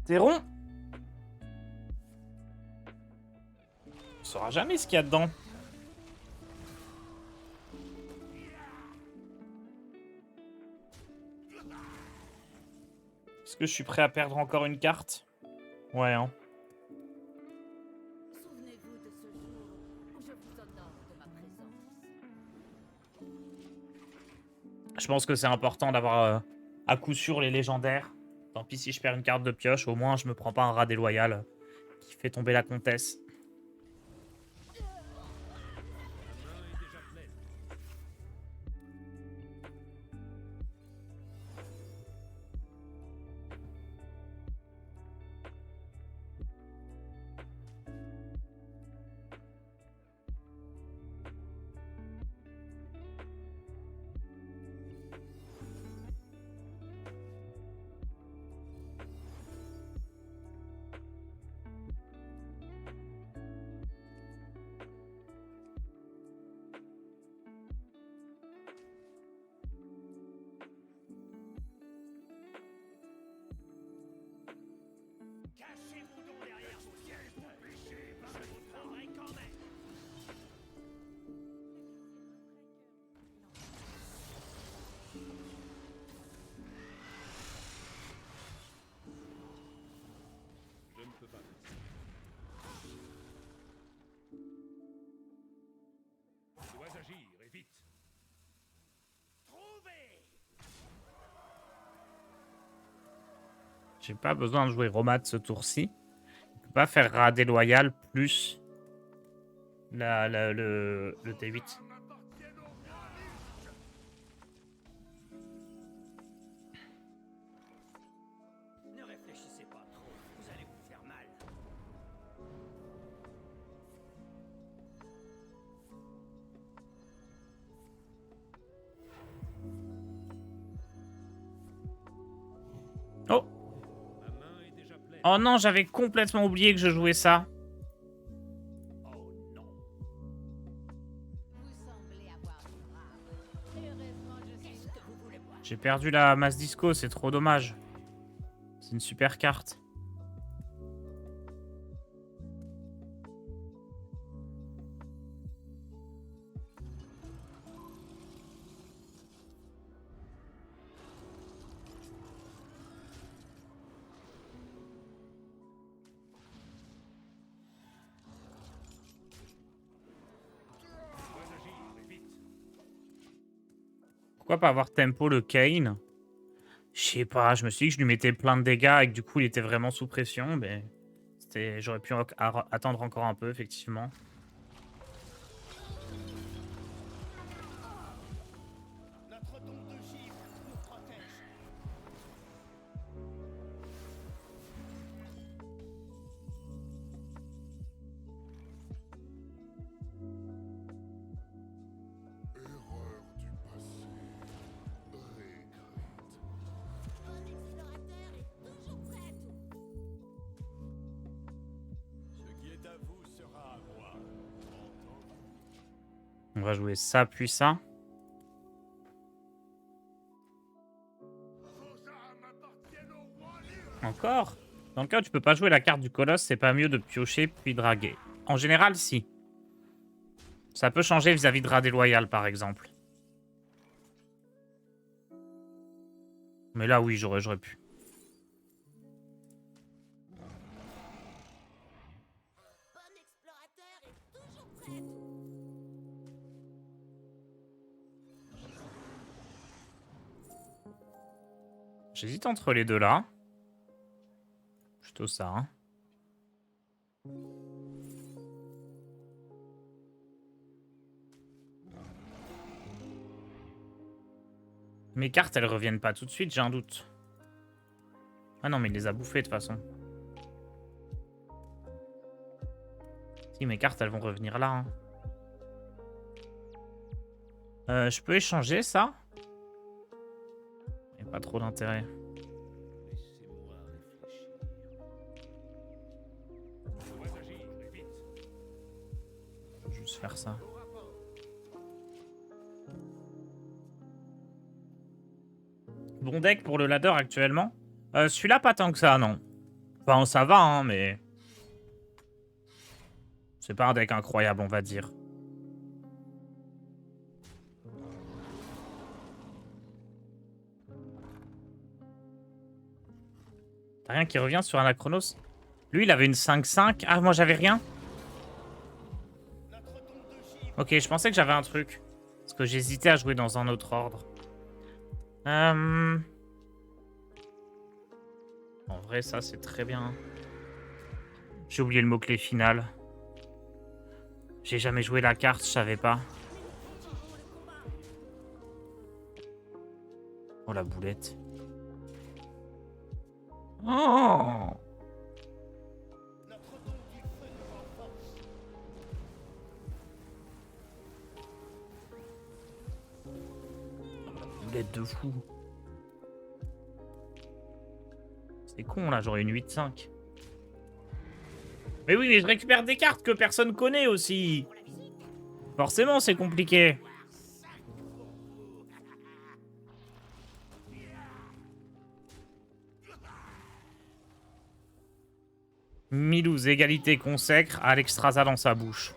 Théron? On saura jamais ce qu'il y a dedans. Est-ce que je suis prêt à perdre encore une carte? Ouais, hein. Souvenez-vous de ce jour où je vous honore de ma présence. Je pense que c'est important d'avoir à coup sûr les légendaires. Tant pis si je perds une carte de pioche, au moins je me prends pas un rat déloyal qui fait tomber la comtesse. Ma main est déjà pleine. J'ai pas besoin de jouer Romad ce tour-ci. Je peux pas faire rat déloyal plus le T8. Ne réfléchissez pas trop, vous allez vous faire mal. Oh! Ma main est déjà pleine. Oh non, j'avais complètement oublié que je jouais ça. Oh non. Vous semblez avoir du rare. Heureusement, je suis là. Vous voulez voir? J'ai perdu la masse disco, c'est trop dommage. C'est une super carte. Pourquoi pas avoir tempo le Kane? Je sais pas, je me suis dit que je lui mettais plein de dégâts et que du coup il était vraiment sous pression, mais j'aurais pu attendre encore un peu, effectivement. Notre don de givre nous protège. Erreur du passé. Regrette. Mon explorateur est toujours prêt à tout. Ce qui est à vous sera à moi. On va jouer ça puis ça. Encore? Dans le cas où tu peux pas jouer la carte du colosse, c'est pas mieux de piocher puis draguer. En général, si. Ça peut changer vis-à-vis de Radé Loyal, par exemple. Mais là, oui, j'aurais pu. Bon explorateur est toujours prêt à tout. J'hésite entre les deux là. Plutôt ça, hein. Mes cartes, elles reviennent pas tout de suite, j'ai un doute. Ah non, mais il les a bouffées de toute façon. Si, mes cartes, elles vont revenir là. Hein. Je peux échanger ça? Il n'y a pas trop d'intérêt. Laissez-moi réfléchir. Je dois agir, et vite. Je vais juste faire ça. Bon deck pour le ladder actuellement. Celui-là, pas tant que ça, non. Enfin, ça va, hein, mais... C'est pas un deck incroyable, on va dire. T'as rien qui revient sur Anachronos? Lui, il avait une 5-5. Ah, moi, j'avais rien? Ok, je pensais que j'avais un truc. Parce que j'hésitais à jouer dans un autre ordre. En vrai, ça, c'est très bien. J'ai oublié le mot-clé final. J'ai jamais joué la carte, je savais pas. Oh, la boulette. Oh! Boulette de fou. C'est con là, j'aurais une 8-5. Mais oui, mais je récupère des cartes que personne connaît aussi. Forcément, c'est compliqué. Milouz, égalité consacre à l'extrasa dans sa bouche.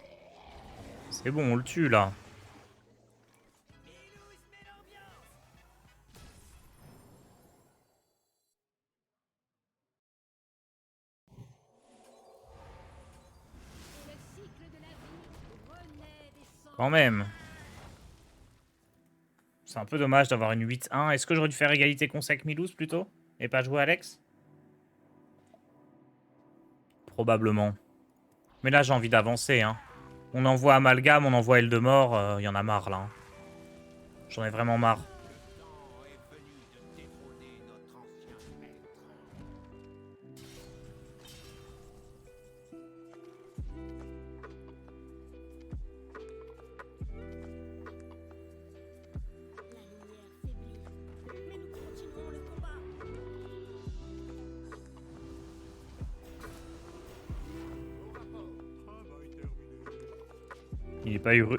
C'est bon, on le tue là. Le cycle de la vie renaît des cendres. Quand même. C'est un peu dommage d'avoir une 8-1. Est-ce que j'aurais dû faire égalité consacre Milouz plutôt? Et pas jouer Alex? probablement. Mais là, j'ai envie d'avancer. Hein. On envoie Amalgame, on envoie Eldemort. Y en a marre, là. Hein. J'en ai vraiment marre. Le temps est venu de détrôner notre ancien maître. La lumière faiblit, mais nous continuons le combat.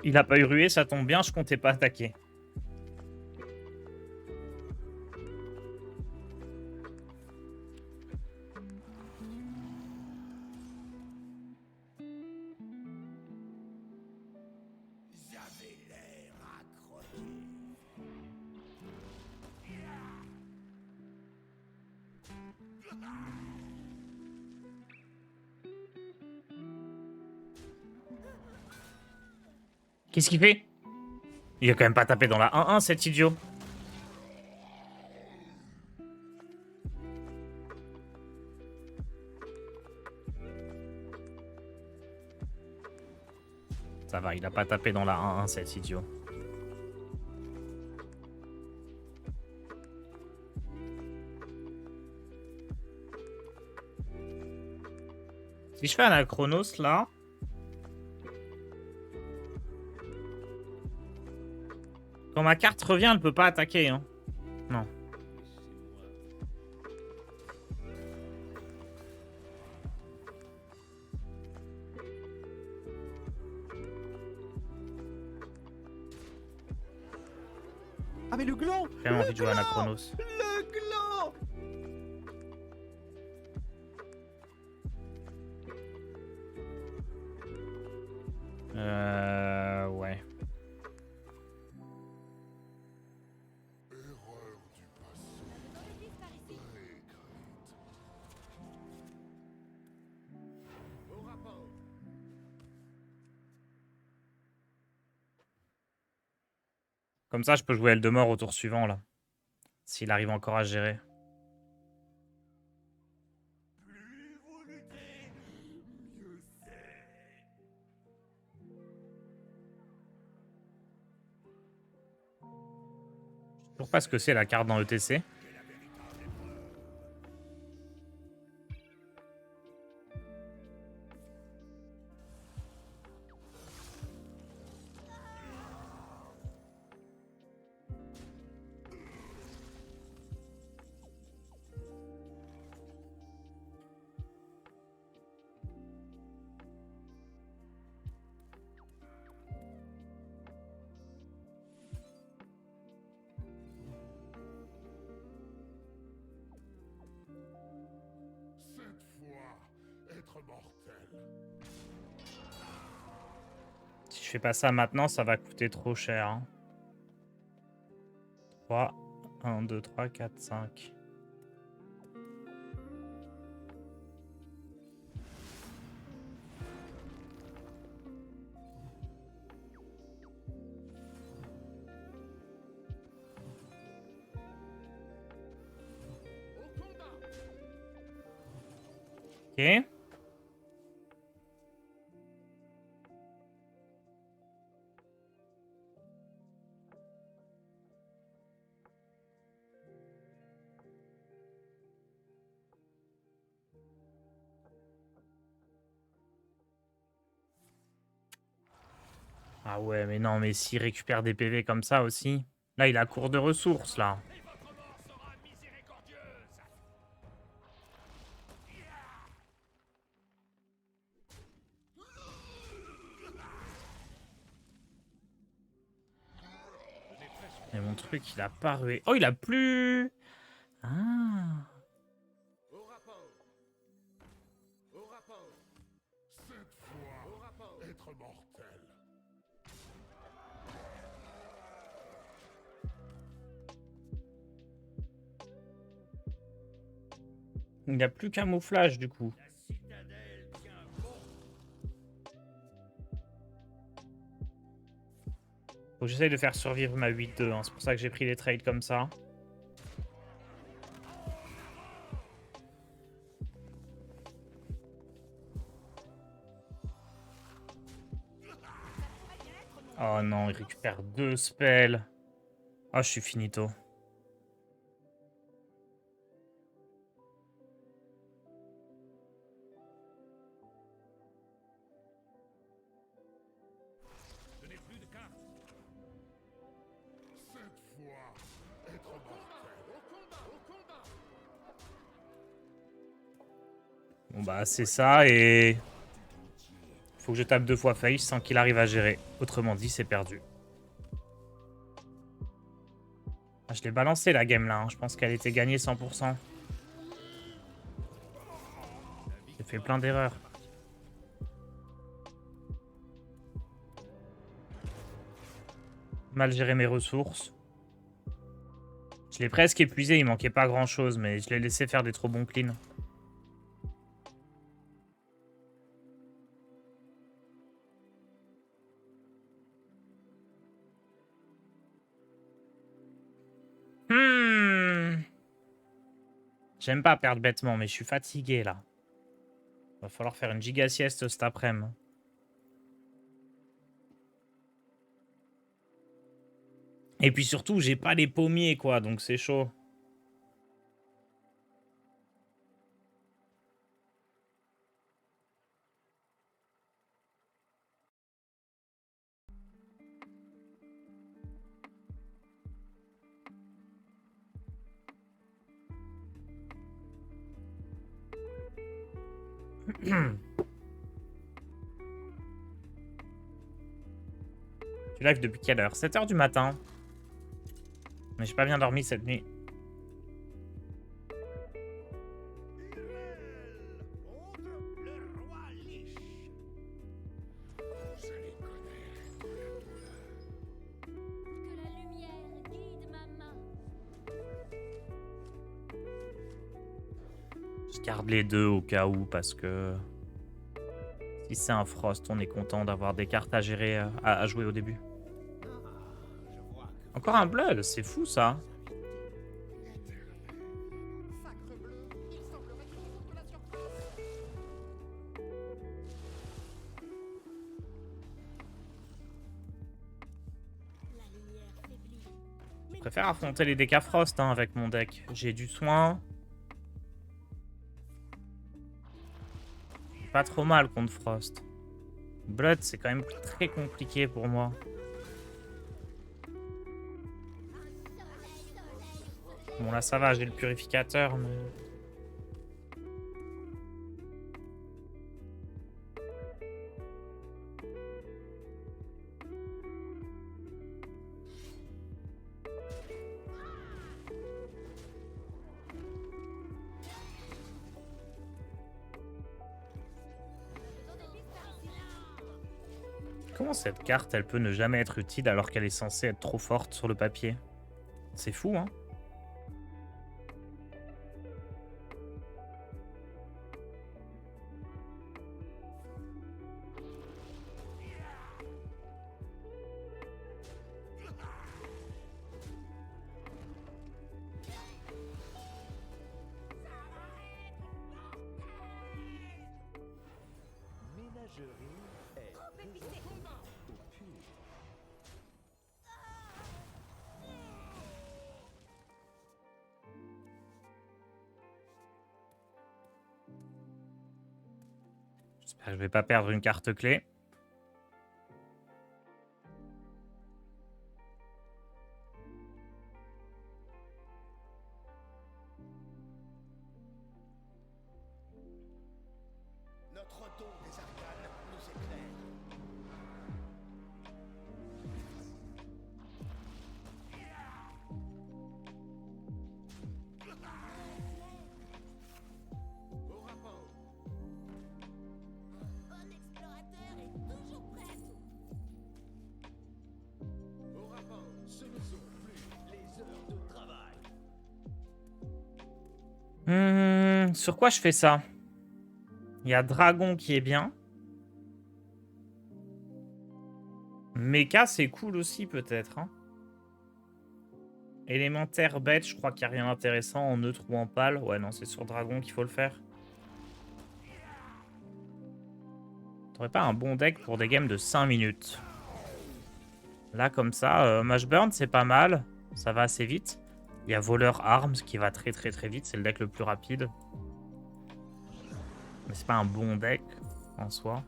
Il a pas eu rué, ça tombe bien, je comptais pas attaquer. J'avais l'air à croquer. Qu'est-ce qu'il fait? Il a quand même pas tapé dans la 1-1, cet idiot. Ça va, il a pas tapé dans la 1-1, cet idiot. Si je fais un Anachronos, là... Quand ma carte revient, elle peut pas attaquer. Hein. Non. Ah mais le gland! J'ai vraiment envie de jouer à Anachronos. Le gland! Ouais. Erreur du passé. L'église par ici. Réécrite. Au rapport. Comme ça, je peux jouer Eldemort au tour suivant, là. S'il arrive encore à gérer. Plus vous luttez, mieux c'est. Je sais toujours pas ce que c'est la carte dans ETC. Cette fois, être mortel. Si je fais pas ça maintenant, ça va coûter trop cher. Hein. 3, 1, 2, 3, 4, 5. Au combat. Ok. Ah ouais, mais non, mais s'il récupère des PV comme ça aussi. Là, il a court de ressources, là. Et votre mort sera miséricordieuse. Mais mon truc, il a pas rué. Oh, il a plus... Ah. Au rapport. Au rapport. Cette fois, Au rapport. être mortel. Il a plus camouflage, du coup. La citadelle tient bon. Faut que j'essaye de faire survivre ma 8-2. Hein. C'est pour ça que j'ai pris les trades comme ça. Oh non, il récupère 2 spells. Oh, je suis finito. Cette fois, être mortel. Bon bah c'est ça et... Faut que je tape 2 fois face sans qu'il arrive à gérer. Autrement dit, c'est perdu. Ah, je l'ai balancé la game là, hein. Je pense qu'elle était gagnée 100%. J'ai fait plein d'erreurs. Mal géré mes ressources. Je l'ai presque épuisé, il manquait pas grand chose, mais je l'ai laissé faire des trop bons cleans. J'aime pas perdre bêtement, mais je suis fatigué là. Va falloir faire une giga sieste cet après-midi. Et puis surtout, j'ai pas les pommiers quoi, donc c'est chaud. Tu live depuis quelle heure? 7 h du matin. Mais j'ai pas bien dormi cette nuit. Que la lumière guide ma main. Je garde les deux au cas où parce que... Si c'est un Frost, on est content d'avoir des cartes à gérer, à jouer au début. Encore un Blood, c'est fou ça. La lumière faiblit. Je préfère affronter les decks Frost hein, avec mon deck. J'ai du soin. Pas trop mal contre Frost. Blood, c'est quand même très compliqué pour moi. Bon là ça va, j'ai le purificateur, mais... Comment cette carte, elle peut ne jamais être utile alors qu'elle est censée être trop forte sur le papier? C'est fou, hein? J'espère que je vais pas perdre une carte clé. Notre don des arcanes nous éclaire. Au rapport. Bon explorateur est toujours prêt à tout. Au rapport. Ce ne sont plus les heures de travail. Sur quoi je fais ça? Il y a Dragon qui est bien. Mecha, c'est cool aussi, peut-être. Hein. Élémentaire bête, je crois qu'il n'y a rien d'intéressant en neutre ou en pâle. Ouais, non, c'est sur Dragon qu'il faut le faire. T'aurais pas un bon deck pour des games de 5 minutes? Là, comme ça, Mashburn, c'est pas mal. Ça va assez vite. Il y a Voleur Arms qui va très très très vite. C'est le deck le plus rapide. Mais c'est pas un bon deck en soi.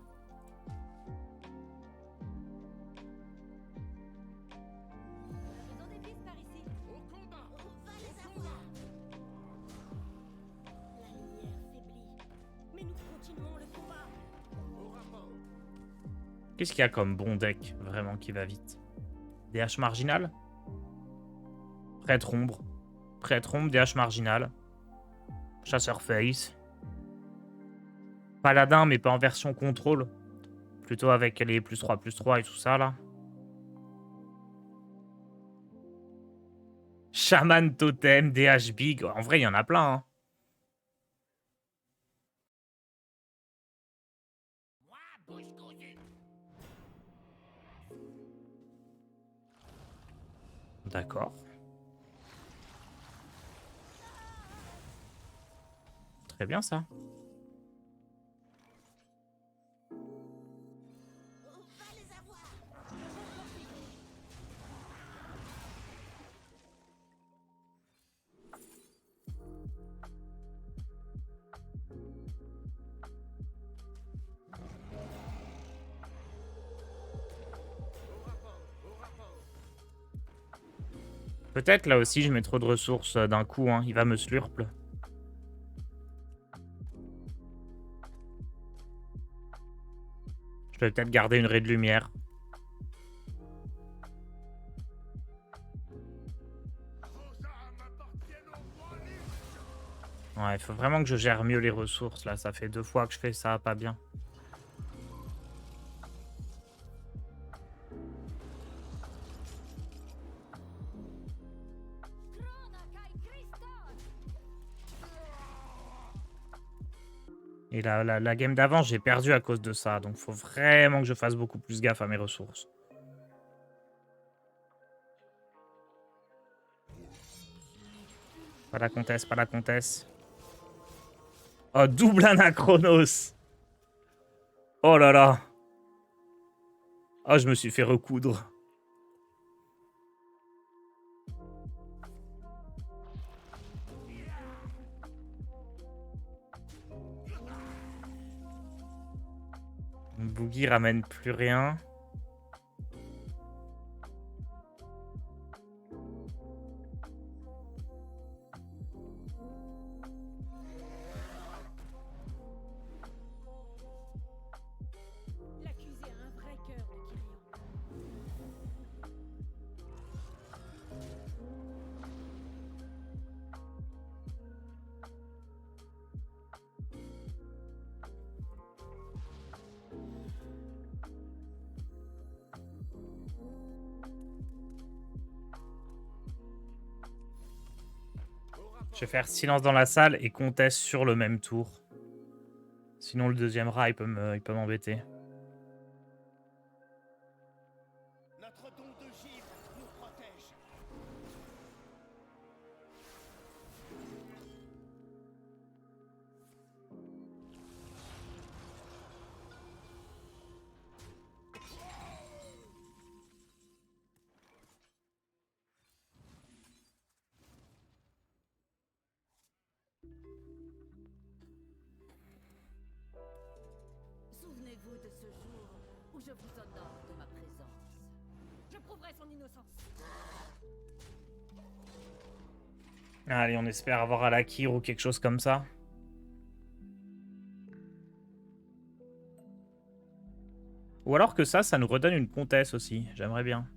Faisons des pistes par ici. Au combat. On va les avoir. La lumière faiblit, mais nous continuons le combat. Au rapport. Qu'est-ce qu'il y a comme bon deck vraiment qui va vite? DH marginal? Prêtre ombre. Prêtre ombre, DH marginal. Chasseur face. Paladin, mais pas en version contrôle. Plutôt avec les +3/+3 et tout ça, là. Shaman totem, DH big. En vrai, il y en a plein, hein. D'accord. Très bien, ça. On va les avoir. Peut-être là aussi, je mets trop de ressources d'un coup. Hein. Il va me slurp. Je vais peut-être garder une raie de lumière. Vos âmes appartiennent au roi Lich. Ouais, il faut vraiment que je gère mieux les ressources. Là, ça fait 2 fois que je fais ça, pas bien. Et la game d'avant, j'ai perdu à cause de ça. Donc, faut vraiment que je fasse beaucoup plus gaffe à mes ressources. Pas la comtesse, pas la comtesse. Oh, double Anachronos. Oh là là. Oh, je me suis fait recoudre. Boogie ramène plus rien. L'accusé a un vrai cœur de Kyrian. Je vais faire silence dans la salle et comtesse sur le même tour. Sinon, le deuxième rat, il peut m'embêter. Notre don de givre nous protège. Souvenez-vous de ce jour où je vous honore de ma présence. Je prouverai son innocence. Allez, on espère avoir Alakir ou quelque chose comme ça. Ou alors que ça nous redonne une comtesse aussi. J'aimerais bien.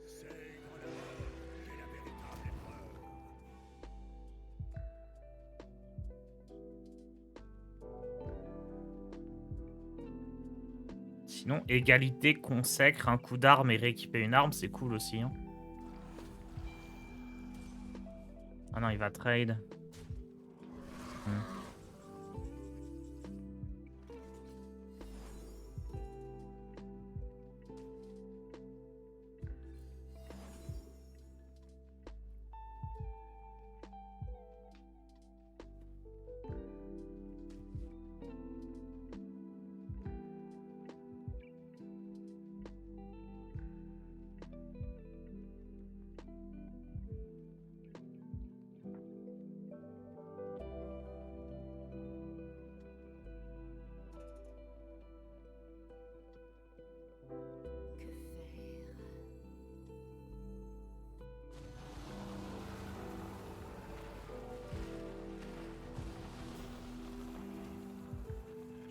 Sègre la mort et la véritable épreuve. Sinon, égalité, consacre, un coup d'arme et rééquiper une arme, c'est cool aussi. Hein. Ah non, il va trade.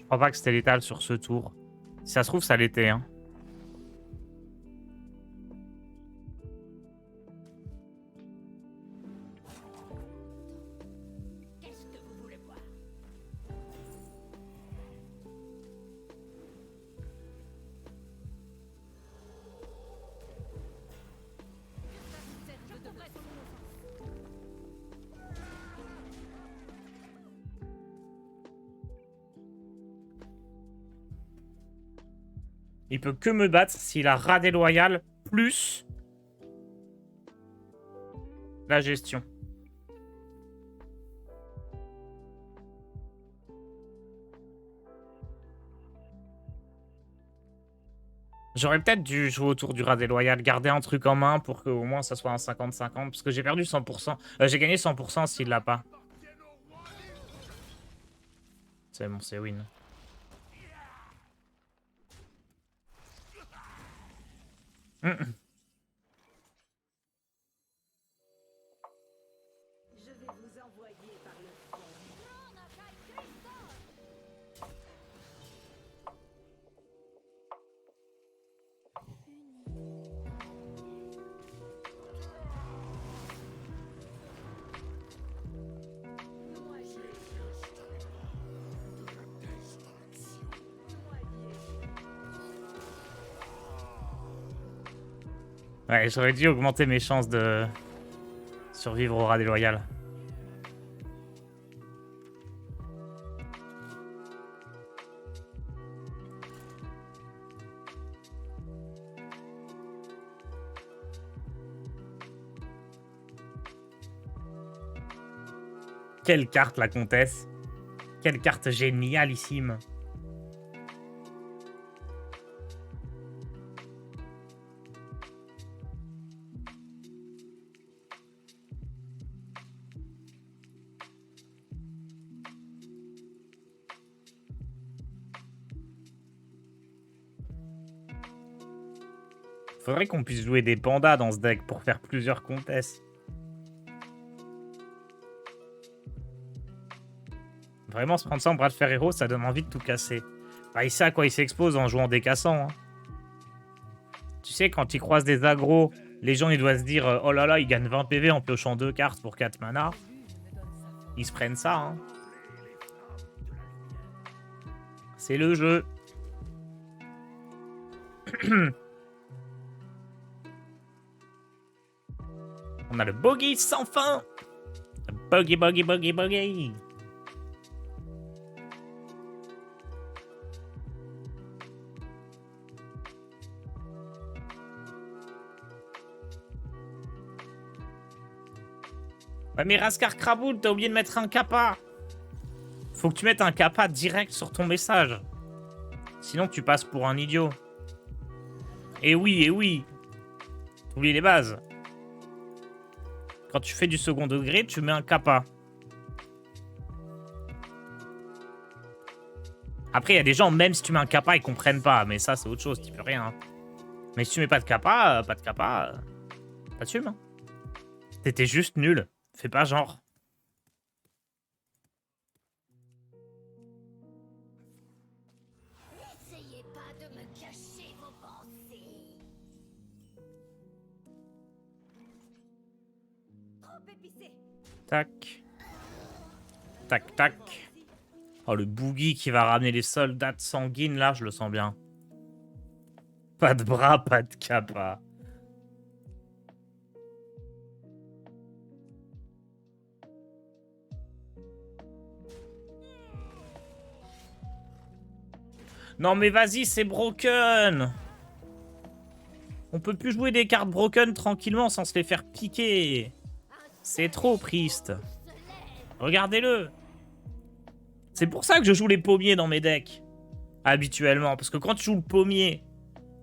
Je crois pas que c'était létal sur ce tour. Si ça se trouve, ça l'était, hein. Qu'est-ce que vous voulez voir? Je devrais être mon offense. Il peut que me battre s'il a rat déloyal plus la gestion. J'aurais peut-être dû jouer autour du rat déloyal, garder un truc en main pour qu'au moins ça soit un 50-50. Parce que j'ai perdu 100%. J'ai gagné 100% s'il l'a pas. C'est bon, c'est win. Je vais vous envoyer par le fond. Non, Nakai Crystal! Ouais, j'aurais dû augmenter mes chances de survivre au rat déloyal. Quelle carte, la comtesse. Quelle carte génialissime. Faudrait qu'on puisse jouer des pandas dans ce deck pour faire plusieurs comtesses. Vraiment, se prendre ça en bras de fer héros, ça donne envie de tout casser. Bah, il sait à quoi il s'expose en jouant décassant. Hein. Tu sais, quand il croise des agros, les gens ils doivent se dire oh là là, il gagne 20 PV en piochant 2 cartes pour 4 mana. Ils se prennent ça. Hein. C'est le jeu. On a le bogey sans fin. Bogey, bogey, bogey, bogey. Ouais, mais Raskar Kraboul, t'as oublié de mettre un kappa. Faut que tu mettes un kappa direct sur ton message. Sinon, tu passes pour un idiot. Et oui. T'oublies les bases. Quand tu fais du second degré, tu mets un kappa. Après, il y a des gens, même si tu mets un kappa, ils comprennent pas. Mais ça, c'est autre chose, tu peux rien. Mais si tu mets pas de kappa, t'assumes. Hein. T'étais juste nul. Fais pas genre. N'essayez pas de me cacher vos pensées. Trop épicé. Tac. Tac, tac. Oh, le boogie qui va ramener les soldats de sanguine, là, je le sens bien. Pas de bras, pas de kappa. Non mais vas-y, c'est broken. On peut plus jouer des cartes broken tranquillement sans se les faire piquer. C'est trop triste. Regardez-le. C'est pour ça que je joue les pommiers dans mes decks. Habituellement. Parce que quand tu joues le pommier,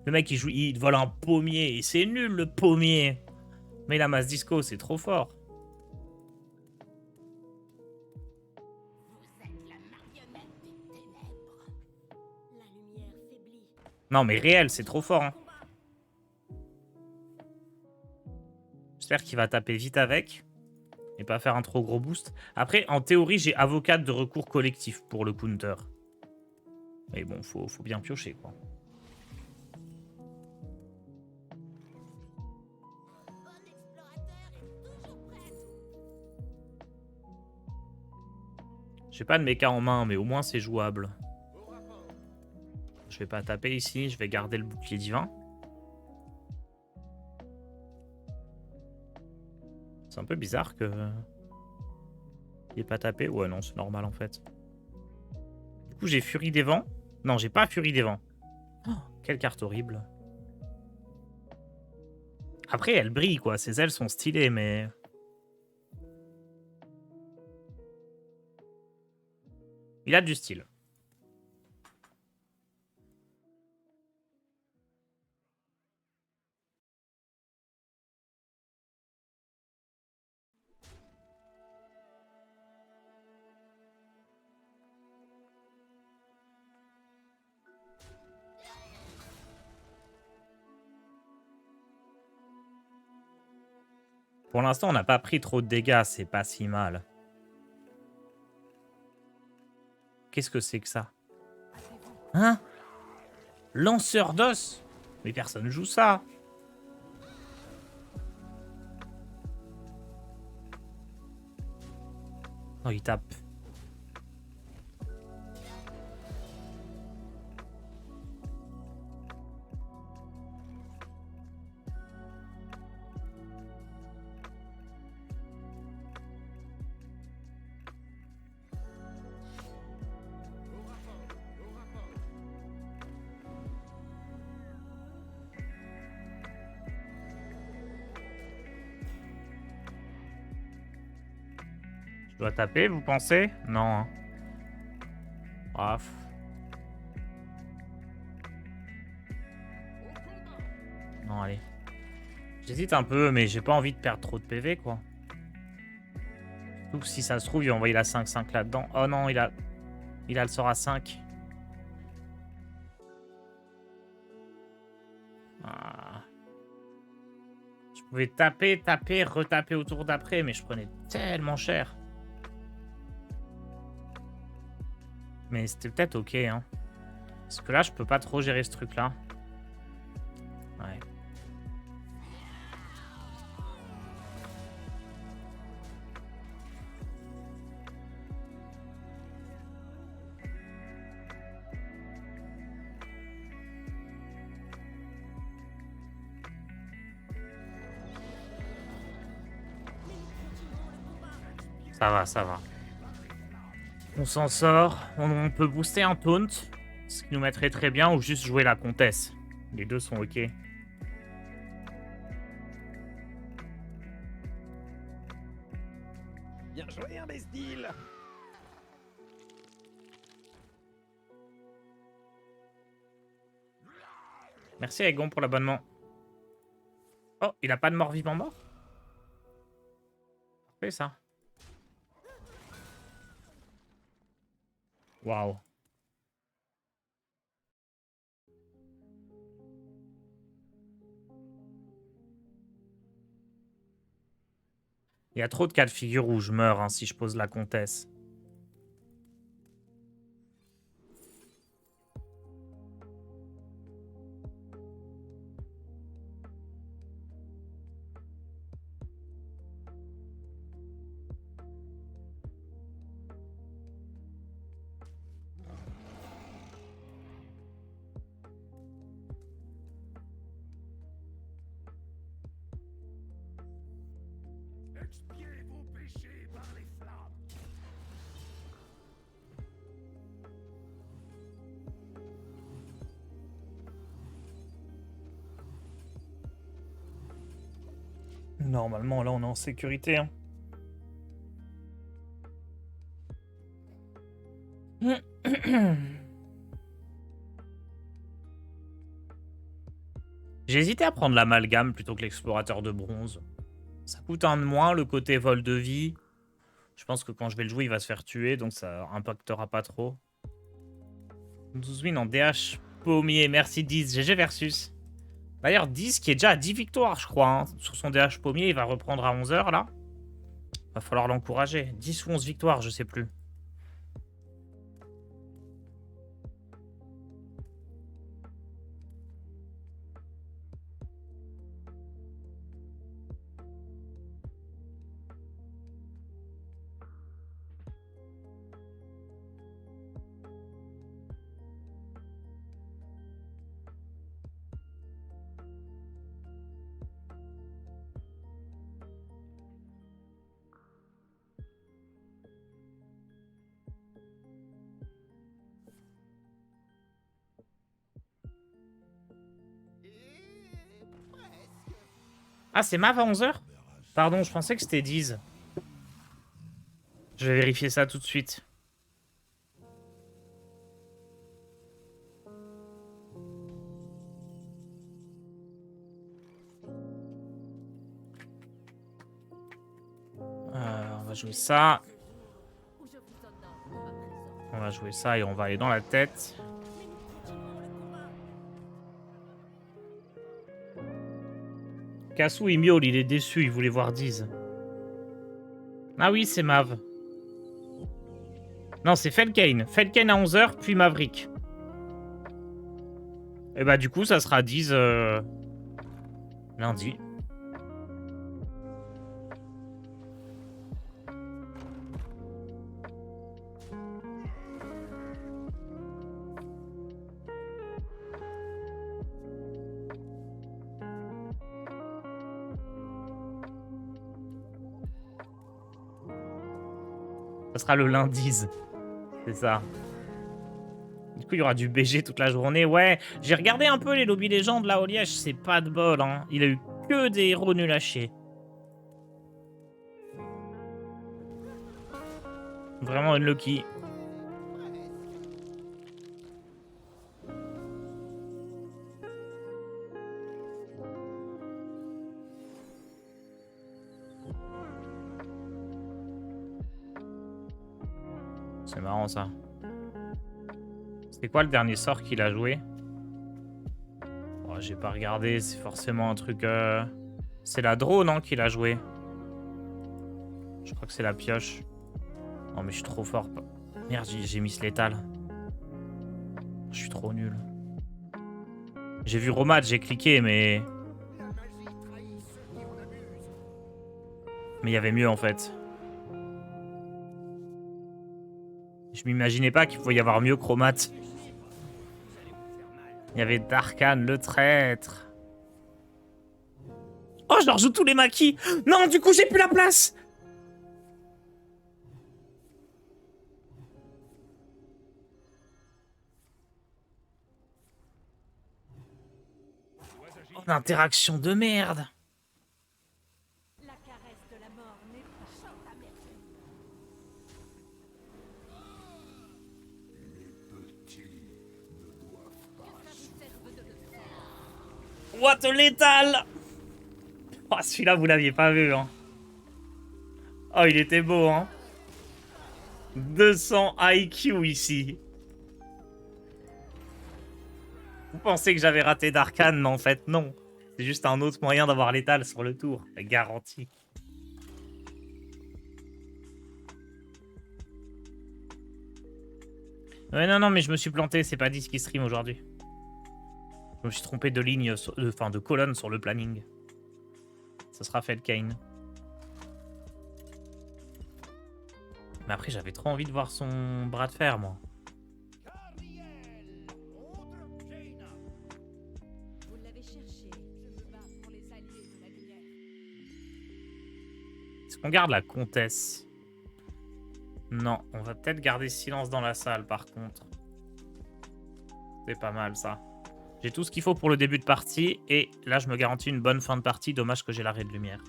le mec il vole un pommier. Et c'est nul le pommier. Mais la masse disco, c'est trop fort. Non mais réel, c'est trop fort. Hein. J'espère qu'il va taper vite avec. Et pas faire un trop gros boost. Après, en théorie, j'ai avocate de recours collectif pour le counter. Mais bon, faut bien piocher, quoi. Bon explorateur est toujours prêt. J'ai pas de méca en main, mais au moins c'est jouable. Je vais pas taper ici, je vais garder le bouclier divin. C'est un peu bizarre que... il ait pas tapé. Ouais, non, c'est normal en fait. Du coup, j'ai Furie des Vents. Non, j'ai pas Furie des Vents. Oh, quelle carte horrible. Après, elle brille, quoi. Ses ailes sont stylées, mais... il a du style. Pour l'instant, on n'a pas pris trop de dégâts, c'est pas si mal. Qu'est-ce que c'est que ça? Hein? Lanceur d'os? Mais personne joue ça. Oh, il tape. Je dois taper, vous pensez? Non. Hein. Ah, non, allez. J'hésite un peu, mais j'ai pas envie de perdre trop de PV, quoi. Surtout si ça se trouve, il va envoyer la 5-5 là-dedans. Oh non, il a le sort à 5. Ah. Je pouvais taper, retaper au tour d'après, mais je prenais tellement cher. Mais c'était peut-être ok, hein. Parce que là, je peux pas trop gérer ce truc-là. Ouais. Ça va, ça va. On s'en sort. On peut booster un taunt, ce qui nous mettrait très bien, ou juste jouer la comtesse. Les deux sont ok. Bien joué, imbécile. Merci Egon pour l'abonnement. Oh, il a pas de mort vivant mort? Parfait ça. Waouh. Il y a trop de cas de figure où je meurs hein, si je pose la comtesse. Expiez vos péchés par les flammes. Normalement, là, on est en sécurité. Hein. J'ai hésité à prendre l'amalgame plutôt que l'explorateur de bronze. Ça coûte un de moins, le côté vol de vie. Je pense que quand je vais le jouer, il va se faire tuer, donc ça impactera pas trop. 12 wins en DH pommier, merci 10, GG versus. D'ailleurs, 10 qui est déjà à 10 victoires, je crois. Hein. Sur son DH pommier, il va reprendre à 11h, là. Va falloir l'encourager. 10 ou 11 victoires, je sais plus. Ah, c'est Mav à 11h? Pardon, je pensais que c'était 10. Je vais vérifier ça tout de suite. On va jouer ça. Où je vous honore de ma présence. On va jouer ça et on va aller dans la tête. Mais nous continuons le combat. Kasu, il miaule, il est déçu, il voulait voir Diz. Ah oui, c'est Mav. Non, c'est Felkane. Felkane à 11h, puis Maverick. Et bah du coup, ça sera Diz lundi. Ça sera le lundi. C'est ça. Du coup, il y aura du BG toute la journée. Ouais, j'ai regardé un peu les lobbies légendes là au Liège. C'est pas de bol, hein. Il a eu que des héros nuls à chier. Vraiment unlucky. C'est marrant ça. C'était quoi le dernier sort qu'il a joué? Oh, j'ai pas regardé, c'est forcément un truc... C'est la drone, non, qu'il a joué? Je crois que c'est la pioche. Non mais je suis trop fort. Merde, j'ai mis ce létal. Je suis trop nul. J'ai vu Romad, j'ai cliqué, mais... La magie trahit ceux qui en abusent. Mais il y avait mieux en fait. Je m'imaginais pas qu'il pouvait y avoir mieux que Romat. Il y avait Darkan, le traître. Oh, je leur joue tous les maquis. Non, du coup, j'ai plus la place. Oh, l'interaction de merde. La caresse de la mort n'est pas chante à merveille. Que ça vous serve de leçon. What a létal. Oh, celui-là, vous l'aviez pas vu, hein. Oh, il était beau, hein. 200 IQ ici. Vous pensez que j'avais raté Darkan, mais en fait, non. C'est juste un autre moyen d'avoir l'étal sur le tour. Garanti. Ouais, non, mais je me suis planté. C'est pas 10 qui stream aujourd'hui. Je me suis trompé de ligne, enfin de colonne sur le planning. Ce sera Felkane. Mais après, j'avais trop envie de voir son bras de fer, moi. Gabriel contre Jaina. Vous l'avez cherché. Je me bats pour les alliés de la lumière. Est-ce qu'on garde la comtesse? Non, on va peut-être garder silence dans la salle, par contre. C'est pas mal, ça. J'ai tout ce qu'il faut pour le début de partie, et là, je me garantis une bonne fin de partie. Dommage que j'ai l'arrêt de lumière.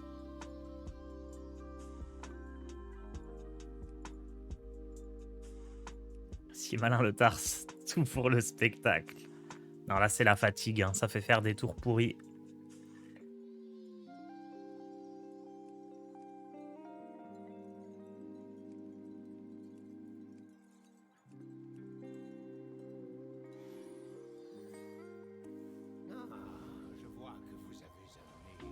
Si malin le Tarse, tout pour le spectacle. Non, là, c'est la fatigue, hein. Ça fait faire des tours pourris. Ah, je vois que vous avez amené des invités.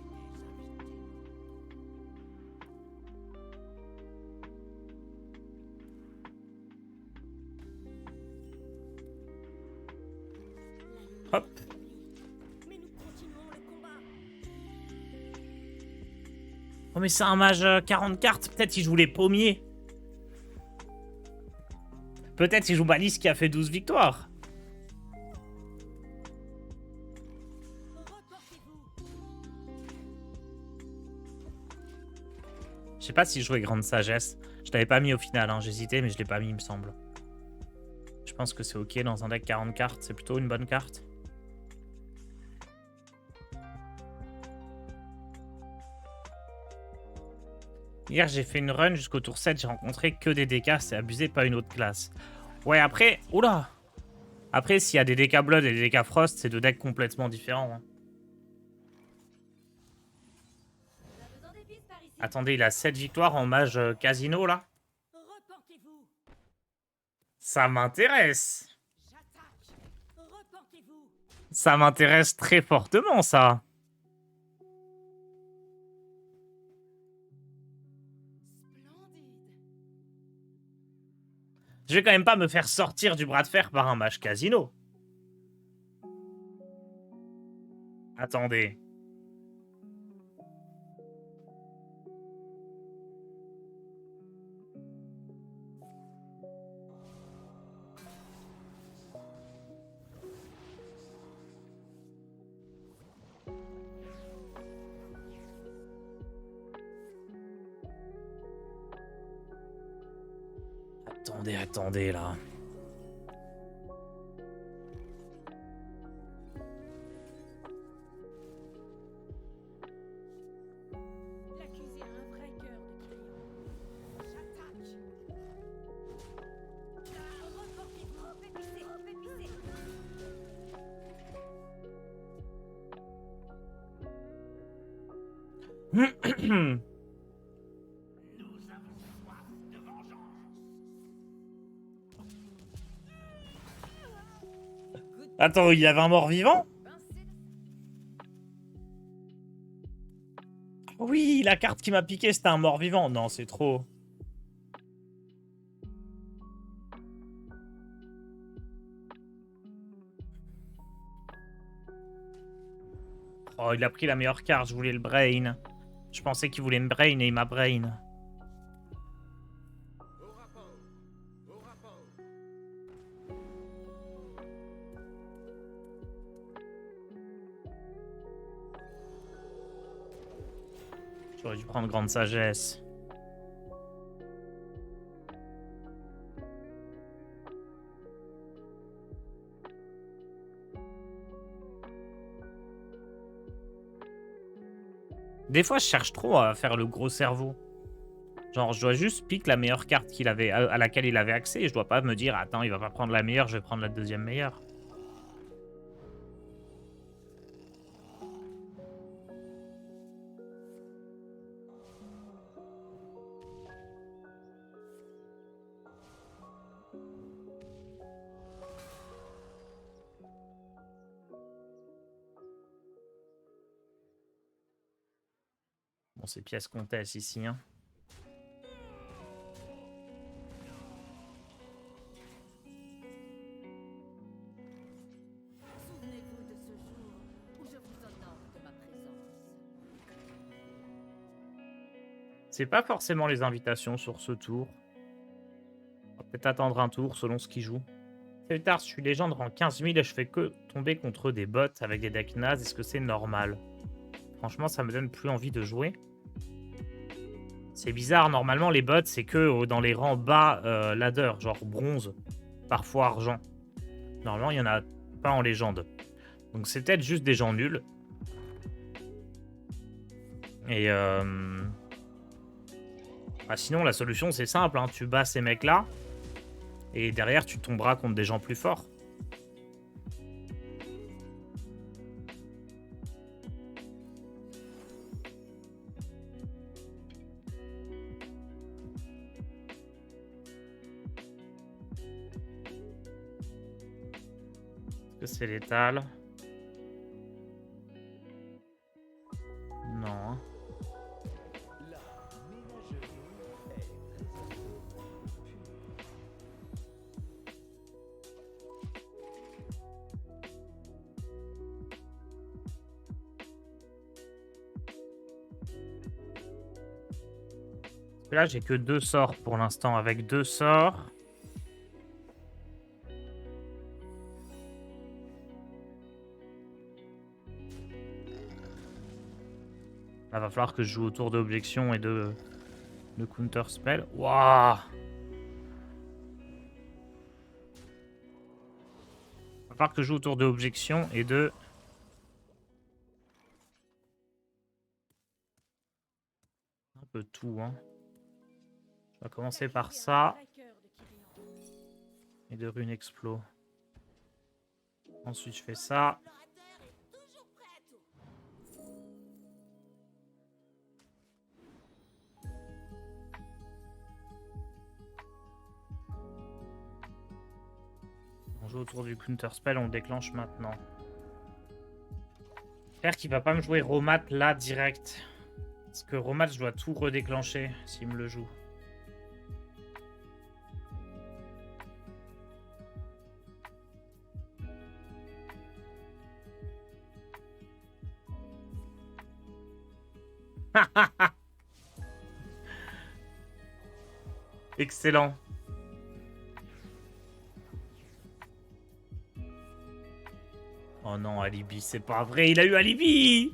Hop. Mais nous continuons le combat. Oh, mais c'est un mage 40 cartes. Peut-être il joue les pommiers. Peut-être il joue Balise qui a fait 12 victoires. Reportez-vous. Je sais pas si je jouais Grande Sagesse. Je l'avais pas mis au final, hein. J'hésitais, mais je l'ai pas mis, il me semble. Je pense que c'est ok dans un deck 40 cartes. C'est plutôt une bonne carte. Hier, j'ai fait une run jusqu'au tour 7. J'ai rencontré que des DK. C'est abusé, pas une autre classe. Ouais, après... Oula! Après, s'il y a des DK Blood et des DK Frost, c'est deux decks complètement différents. Hein. On a besoin d'épices par ici. Attendez, il a 7 victoires en mage casino, là? Reportez-vous. Ça m'intéresse! J'attaque. Reportez-vous. Ça m'intéresse très fortement, ça! Splendide. Je vais quand même pas me faire sortir du bras de fer par un mage casino. Attendez. Attendez, là. L'accusé a un vrai cœur de client. J'attaque. Reportez-vous. Pépissez. Attends, il y avait un mort-vivant? Oui, la carte qui m'a piqué, c'était un mort-vivant. Non, c'est trop. Oh, il a pris la meilleure carte. Je voulais le brain. Je pensais qu'il voulait me brain et il m'a brain. Au rapport. Au rapport. J'aurais dû prendre grande sagesse. Des fois, je cherche trop à faire le gros cerveau. Genre, je dois juste piquer la meilleure carte qu'il avait, à laquelle il avait accès. Et je dois pas me dire, attends, il va pas prendre la meilleure, je vais prendre la deuxième meilleure. Bon, c'est pièce comtesse ici, hein. Souvenez-vous de ce jour où je vous honore de ma présence. C'est pas forcément les invitations sur ce tour. On va peut-être attendre un tour selon ce qu'il joue. Salut tard, je suis légende rang 15 000 et je fais que tomber contre des bots avec des decks nazes. Est-ce que c'est normal? Franchement, ça me donne plus envie de jouer. C'est bizarre, normalement les bots c'est que dans les rangs bas ladder, genre bronze, parfois argent. Normalement il y en a pas en légende. Donc c'est peut-être juste des gens nuls. Et bah, sinon la solution c'est simple, hein. Tu bats ces mecs là. Et derrière tu tomberas contre des gens plus forts. Que c'est létal. Non. Hein. Là, j'ai que 2 sorts pour l'instant. Avec 2 sorts. Là, va falloir que je joue autour d'objection et de counter spell. Waouh! Va falloir que je joue autour de objection et de... Un peu tout, hein. On va commencer par ça. Et de runes explo. Ensuite, je fais ça. On joue autour du counter spell, on le déclenche maintenant. J'espère qu'il va pas me jouer Romat là direct. Parce que Romat, je dois tout redéclencher s'il me le joue. Excellent. Oh non, Alibi, c'est pas vrai, il a eu Alibi.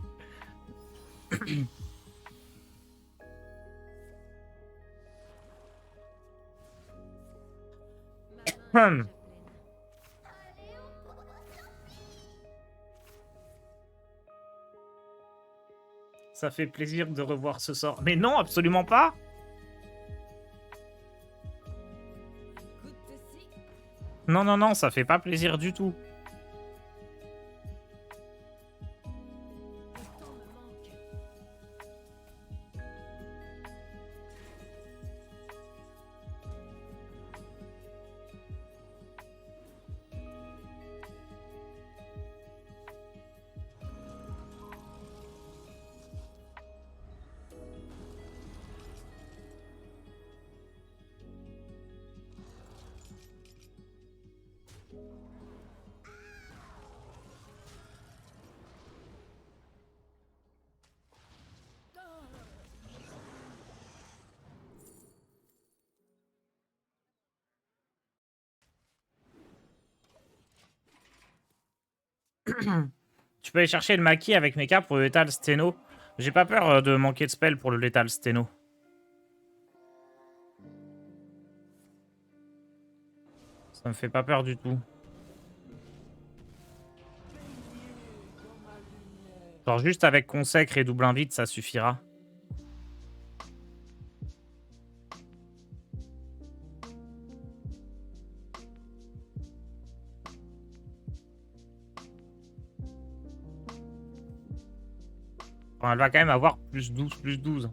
Ça fait plaisir de revoir ce sort. Mais non, absolument pas. Non, non, non, ça fait pas plaisir du tout. Tu peux aller chercher le maquis avec Mecha pour le Lethal Steno. J'ai pas peur de manquer de spell pour le Lethal Steno. Ça me fait pas peur du tout. Genre juste avec Consecre et double invite, ça suffira. Enfin, elle va quand même avoir plus 12, plus 12.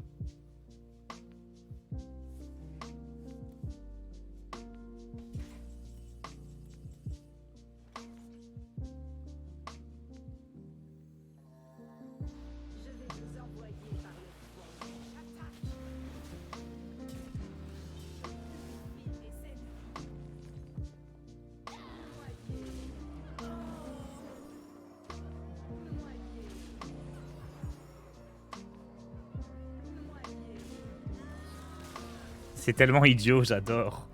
C'est tellement idiot, j'adore.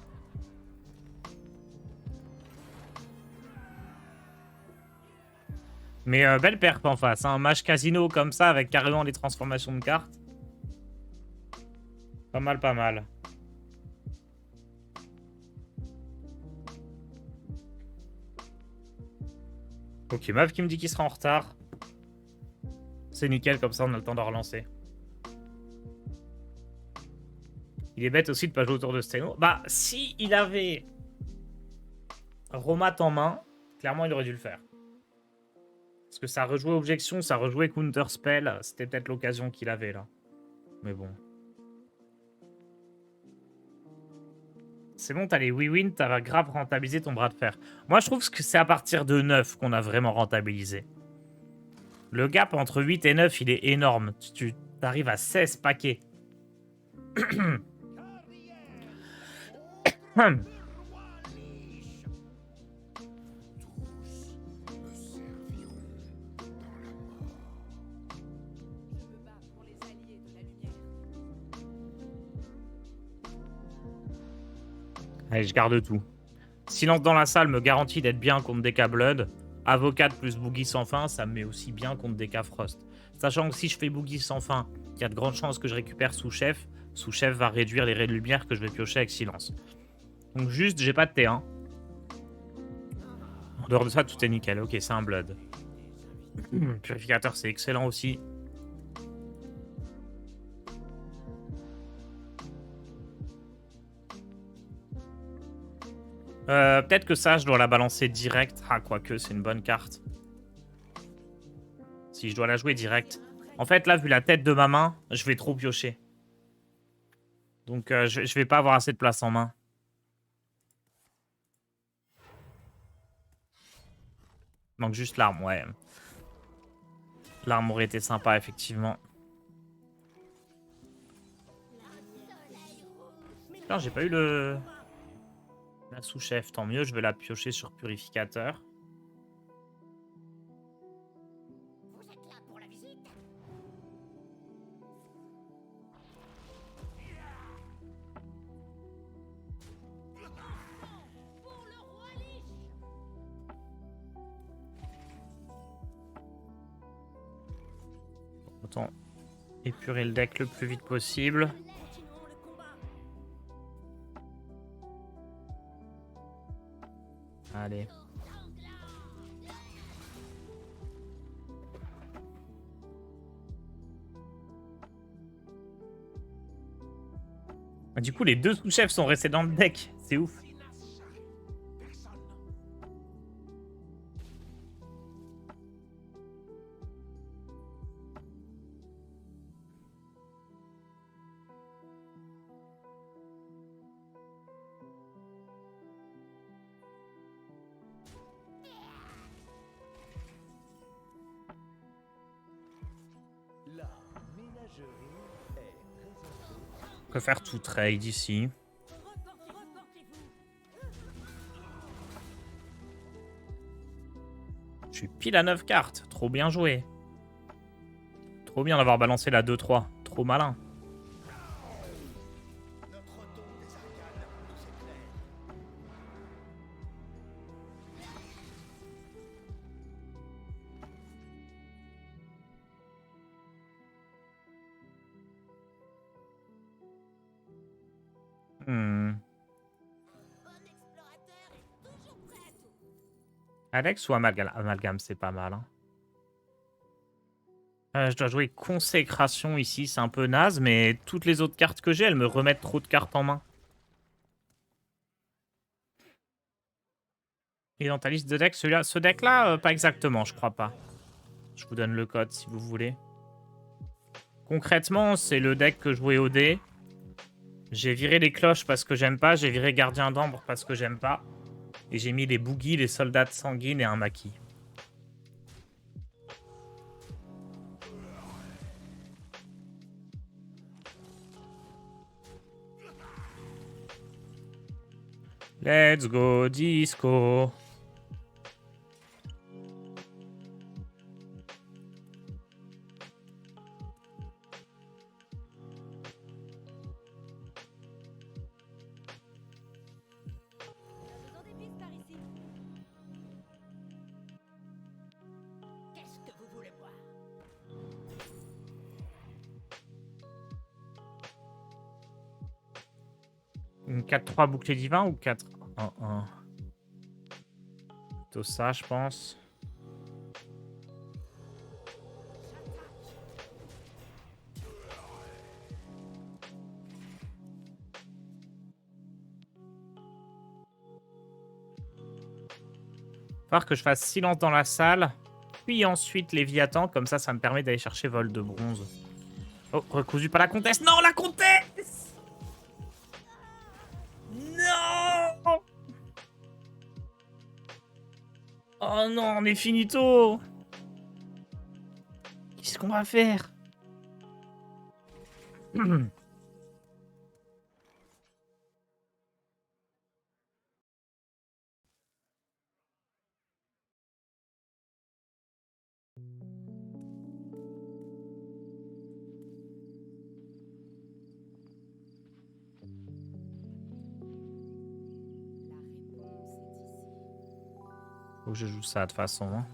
Mais belle perf en face, un match casino comme ça avec carrément les transformations de cartes. Pas mal, pas mal. Ok, meuf qui me dit qu'il sera en retard. C'est nickel, comme ça on a le temps de relancer. Il est bête aussi de pas jouer autour de Steno. Bah, si il avait Romat en main, clairement il aurait dû le faire. Parce que ça rejouait Objection, ça rejouait Counter Spell. C'était peut-être l'occasion qu'il avait là. Mais bon. C'est bon, t'as les win-win, t'as grave rentabilisé ton bras de fer. Moi, je trouve que c'est à partir de 9 qu'on a vraiment rentabilisé. Le gap entre 8 et 9, il est énorme. Tu arrives à 16 paquets. Allez, je garde tout. Silence dans la salle me garantit d'être bien contre DK Blood. Avocat plus Boogie sans fin, ça me met aussi bien contre DK Frost. Sachant que si je fais Boogie sans fin, il y a de grandes chances que je récupère sous-chef. Sous-chef va réduire les raies de lumière que je vais piocher avec silence. Donc juste, j'ai pas de T1. En dehors de ça, tout est nickel. Ok, c'est un Blood. Purificateur, c'est excellent aussi. Peut-être que ça, je dois la balancer direct. Ah, quoique, c'est une bonne carte. Si je dois la jouer direct. En fait, là, vu la tête de ma main, je vais trop piocher. Donc, je vais pas avoir assez de place en main. Manque juste l'arme, ouais. L'arme aurait été sympa, effectivement. Putain, j'ai pas eu la sous-chef. Tant mieux, je vais la piocher sur purificateur. Vous êtes là pour la visite? Pour le roi Lich! Autant épurer le deck le plus vite possible. Continuons le combat. Allez. Ah, du coup, les deux sous-chefs sont restés dans le deck. C'est ouf. Personne. La ménagerie est présentée. On peut faire tout trade ici. Reportez-vous. Je suis pile à 9 cartes. Trop bien joué. Trop bien d'avoir balancé la 2-3. Trop malin. Notre don des arcanes nous éclaire. Hmm. Bon explorateur est toujours prêt à tout. Alex ou Amalgame? Amalgame, c'est pas mal. Hein. Je dois jouer Consécration ici. C'est un peu naze, mais toutes les autres cartes que j'ai, elles me remettent trop de cartes en main. Et dans ta liste de decks, celui-là, ce deck-là, pas exactement, je crois pas. Je vous donne le code si vous voulez. Concrètement, c'est le deck que je jouais au dé. J'ai viré les cloches parce que j'aime pas. J'ai viré Gardien d'Ambre parce que j'aime pas. Et j'ai mis les boogies, les soldats de sanguine et un maquis. Let's go disco. On a besoin d'épices par ici. Qu'est-ce que vous voulez boire? Une 4-3 bouclier divin ou 4-1-1? Plutôt ça, je pense. Il va falloir que je fasse silence dans la salle, puis ensuite Léviathan, comme ça me permet d'aller chercher vol de bronze. Oh, recousu par la comtesse. Non, la comtesse! Non! Oh non, on est finito! Qu'est-ce qu'on va faire? La réponse est ici. Faut que je joue ça de toute façon. Hein.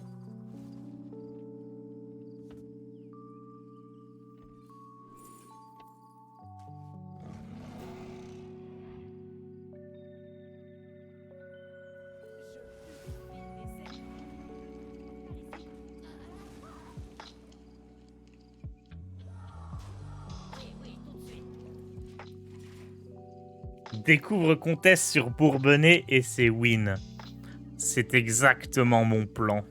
découvre Comtesse sur Bourbonnais et c'est win. C'est exactement mon plan.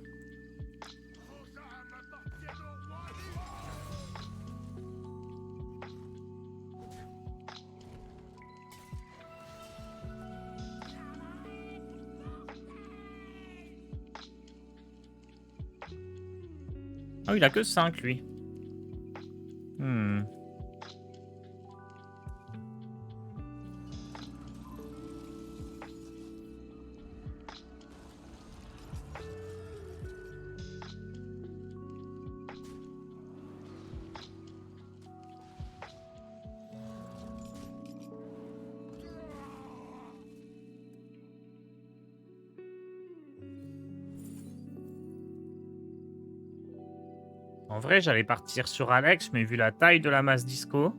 Oh, il a que 5, lui. En vrai, j'allais partir sur Alex, mais vu la taille de la masse disco,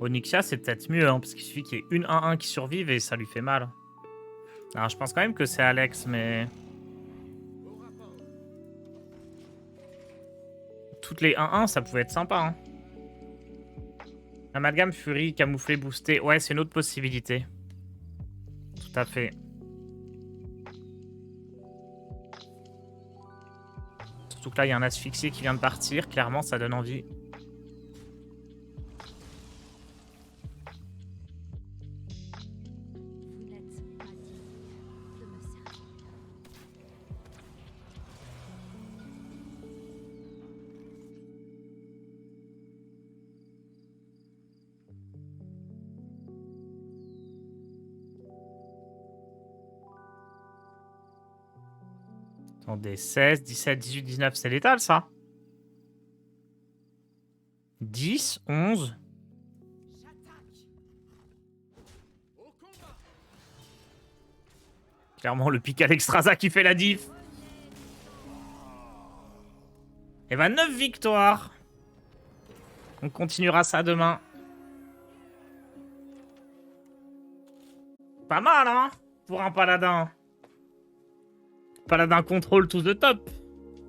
Onyxia, c'est peut-être mieux, hein, parce qu'il suffit qu'il y ait une 1-1 qui survive et ça lui fait mal. Alors, je pense quand même que c'est Alex, mais... Toutes les 1-1, ça pouvait être sympa. Hein. Amalgame, Fury, camouflé, boosté. Ouais, c'est une autre possibilité. Tout à fait. Surtout que là, il y a un asphyxié qui vient de partir. Clairement, ça donne envie. Vous n'êtes pas digne de me servir. Attendez, 16, 17, 18, 19, c'est létal, ça 10, 11... Clairement, le pic à l'extrasa qui fait la diff. Et ben, 9 victoires. On continuera ça demain. Pas mal, hein, pour un paladin. Paladin contrôle tous de top.